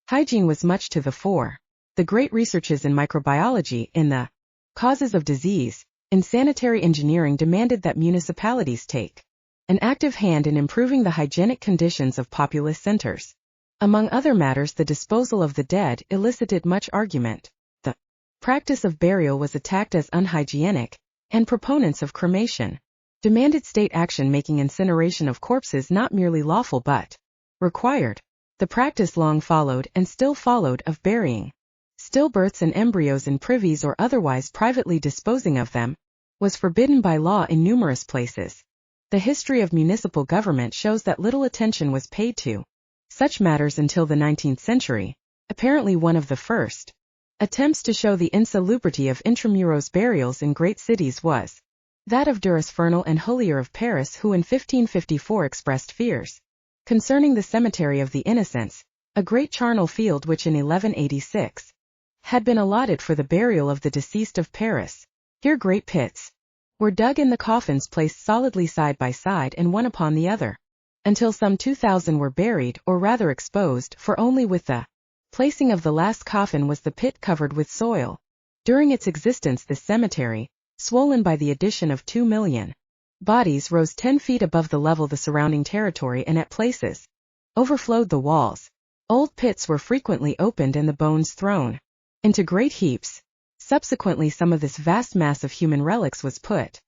S1: hygiene was much to the fore. The great researches in microbiology, in the causes of disease, in sanitary engineering demanded that municipalities take an active hand in improving the hygienic conditions of populous centers. Among other matters, the disposal of the dead elicited much argument. The practice of burial was attacked as unhygienic, and proponents of cremation demanded state action, making incineration of corpses not merely lawful but required. The practice long followed, and still followed, of burying stillbirths and embryos in privies or otherwise privately disposing of them, was forbidden by law in numerous places. The history of municipal government shows that little attention was paid to such matters until the 19th century. Apparently one of the first attempts to show the insalubrity of intramuros burials in great cities was that of Duras Fernel and Hullier of Paris, who in 1554 expressed fears concerning the cemetery of the Innocents, a great charnel field which in 1186 had been allotted for the burial of the deceased of Paris. Here great pits were dug and the coffins placed solidly side by side and one upon the other, until some 2,000 were buried, or rather exposed, for only with the placing of the last coffin was the pit covered with soil. During its existence this cemetery, swollen by the addition of 2 million bodies, rose 10 feet above the level of the surrounding territory and at places overflowed the walls. Old pits were frequently opened and the bones thrown into great heaps. Subsequently, some of this vast mass of human relics was put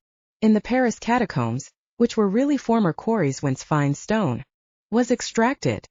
S1: in the Paris catacombs, which were really former quarries whence fine stone was extracted.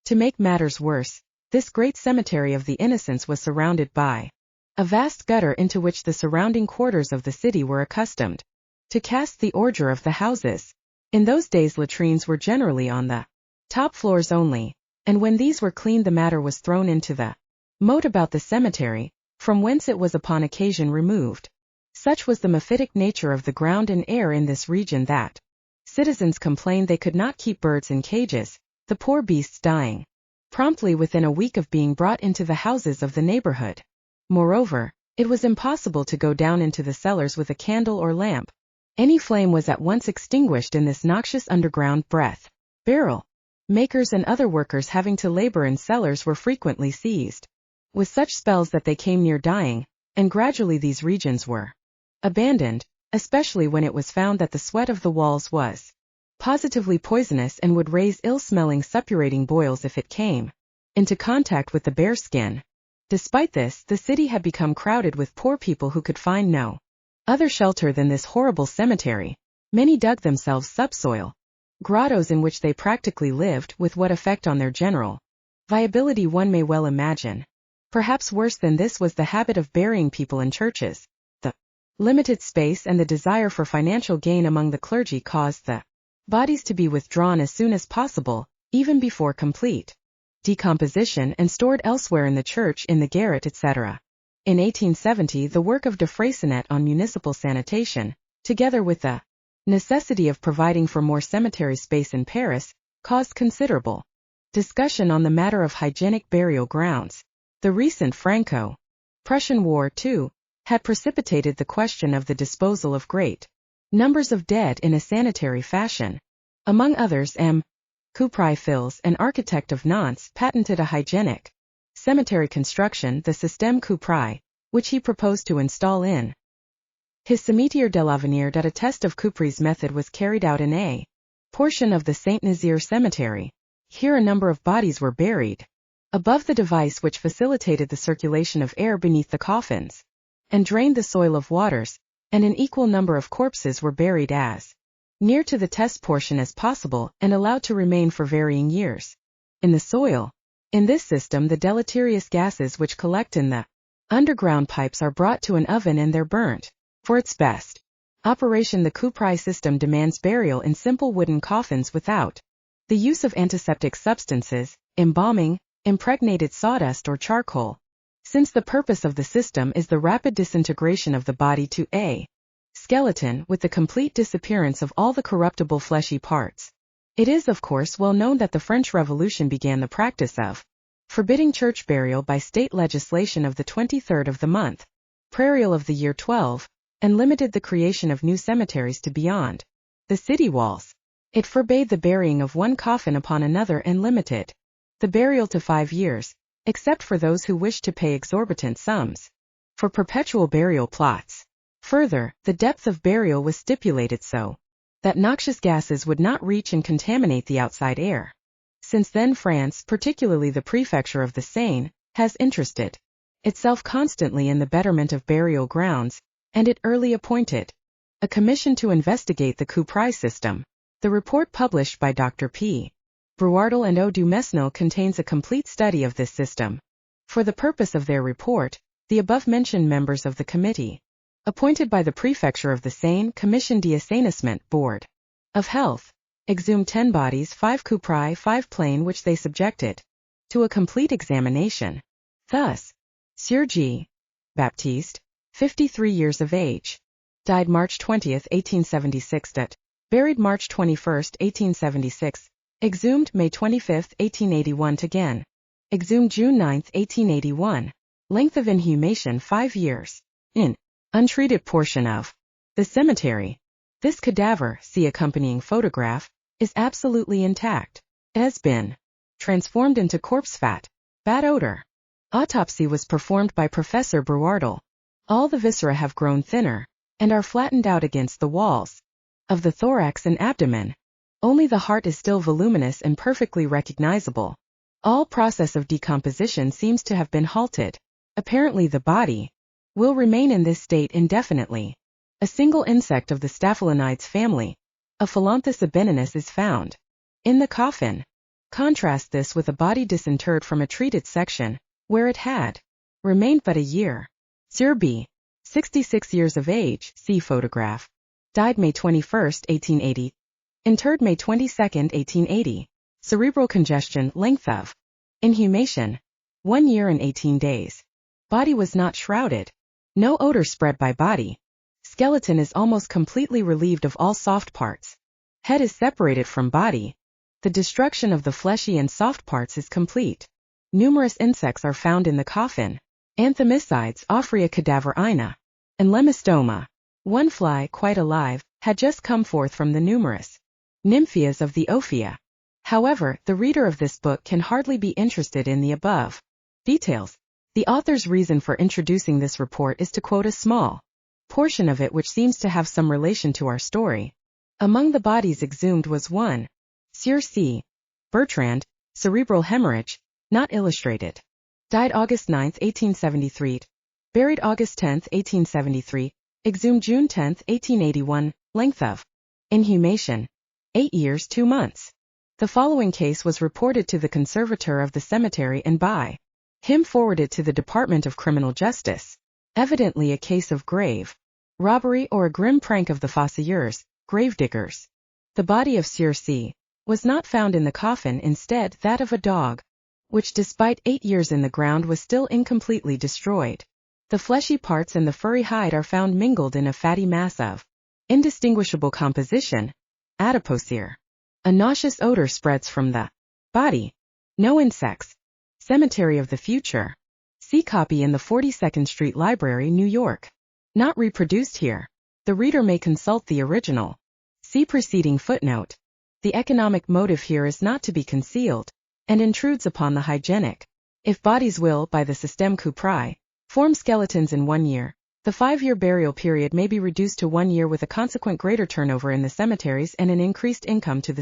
S1: To make matters worse, this great cemetery of the innocents was surrounded by a vast gutter into which the surrounding quarters of the city were accustomed to cast the ordure of the houses. In those days latrines were generally on the top floors only, and when these were cleaned the matter was thrown into the moat about the cemetery, from whence it was upon occasion removed. Such was the mephitic nature of the ground and air in this region that citizens complained they could not keep birds in cages, the poor beasts dying promptly within a week of being brought into the houses of the neighborhood. Moreover, it was impossible to go down into the cellars with a candle or lamp. Any flame was at once extinguished in this noxious underground breath. Barrel makers and other workers having to labor in cellars were frequently seized with such spells that they came near dying, and gradually these regions were abandoned, especially when it was found that the sweat of the walls was positively poisonous and would raise ill-smelling suppurating boils if it came into contact with the bare skin. Despite this, the city had become crowded with poor people who could find no other shelter than this horrible cemetery. Many dug themselves subsoil grottos in which they practically lived, with what effect on their general viability one may well imagine. Perhaps worse than this was the habit of burying people in churches. The limited space and the desire for financial gain among the clergy caused the bodies to be withdrawn as soon as possible, even before complete decomposition, and stored elsewhere in the church, in the garret, etc. In 1870, the work of de Freycinet on municipal sanitation, together with the necessity of providing for more cemetery space in Paris, caused considerable discussion on the matter of hygienic burial grounds. The recent Franco-Prussian War, too, had precipitated the question of the disposal of great numbers of dead in a sanitary fashion. Among others, M. Coupry Fils, an architect of Nantes, patented a hygienic cemetery construction, the Système Coupry, which he proposed to install in his Cimetière de l'Avenir. A test of Coupry's method was carried out in a portion of the Saint-Nazaire cemetery. Here a number of bodies were buried above the device which facilitated the circulation of air beneath the coffins and drained the soil of waters, and an equal number of corpses were buried as near to the test portion as possible and allowed to remain for varying years in the soil. In this system, the deleterious gases which collect in the underground pipes are brought to an oven and there burnt. For its best operation, the Coupry system demands burial in simple wooden coffins without the use of antiseptic substances, embalming, impregnated sawdust or charcoal, since the purpose of the system is the rapid disintegration of the body to a skeleton, with the complete disappearance of all the corruptible fleshy parts. It is, of course, well known that the French Revolution began the practice of forbidding church burial by state legislation of the 23rd of the month, prairial of the year 12, and limited the creation of new cemeteries to beyond the city walls. It forbade the burying of one coffin upon another and limited the burial to 5 years, except for those who wished to pay exorbitant sums for perpetual burial plots. Further, the depth of burial was stipulated so that noxious gases would not reach and contaminate the outside air. Since then, France, particularly the prefecture of the Seine, has interested itself constantly in the betterment of burial grounds, and it early appointed a commission to investigate the Coupry system. The report published by Dr. P. Brouardel and O. du Mesnil contains a complete study of this system. For the purpose of their report, the above-mentioned members of the committee, appointed by the prefecture of the Seine, Commission d'Assainissement, Board of Health, exhumed 10 bodies, 5 Coupry, 5 plain, which they subjected to a complete examination. Thus, Sieur G. Baptiste, 53 years of age, died March 20, 1876. Buried March 21, 1876. Exhumed May 25, 1881. Again. Exhumed June 9, 1881. Length of inhumation 5 years. In untreated portion of the cemetery. This cadaver, see accompanying photograph, is absolutely intact. It has been transformed into corpse fat. Bad odor. Autopsy was performed by Professor Brouardel. All the viscera have grown thinner and are flattened out against the walls of the thorax and abdomen. Only the heart is still voluminous and perfectly recognizable. All process of decomposition seems to have been halted. Apparently the body will remain in this state indefinitely. A single insect of the Staphylinides family, a Phyllanthus abeninus, is found in the coffin. Contrast this with a body disinterred from a treated section, where it had remained but a year. Sir B, 66 years of age, see photograph. Died May 21, 1880. Interred May 22, 1880. Cerebral congestion, length of inhumation, 1 year and 18 days. Body was not shrouded. No odor spread by body. Skeleton is almost completely relieved of all soft parts. Head is separated from body. The destruction of the fleshy and soft parts is complete. Numerous insects are found in the coffin. Anthelminthides, Ophrya cadaverina, and Lemistoma. One fly, quite alive, had just come forth from the numerous nymphias of the Ophia. However, the reader of this book can hardly be interested in the above details. The author's reason for introducing this report is to quote a small portion of it which seems to have some relation to our story. Among the bodies exhumed was one, Sir C. Bertrand, cerebral hemorrhage, not illustrated. Died August 9, 1873. Buried August 10, 1873. Exhumed June 10, 1881. Length of inhumation, 8 years 2 months. The following case was reported to the conservator of the cemetery and by him forwarded to the Department of Criminal Justice. Evidently a case of grave robbery or a grim prank of the fossoyeurs, gravediggers. The body of Sir C. was not found in the coffin, instead that of a dog, which despite 8 years in the ground was still incompletely destroyed. The fleshy parts and the furry hide are found mingled in a fatty mass of indistinguishable composition, adipocere. A nauseous odor spreads from the body. No insects. Cemetery of the Future. See copy in the 42nd Street Library, New York. Not reproduced here. The reader may consult the original. See preceding footnote. The economic motive here is not to be concealed, and intrudes upon the hygienic. If bodies will, by the système Couperin, form skeletons in 1 year, the 5-year burial period may be reduced to 1 year with a consequent greater turnover in the cemeteries and an increased income to the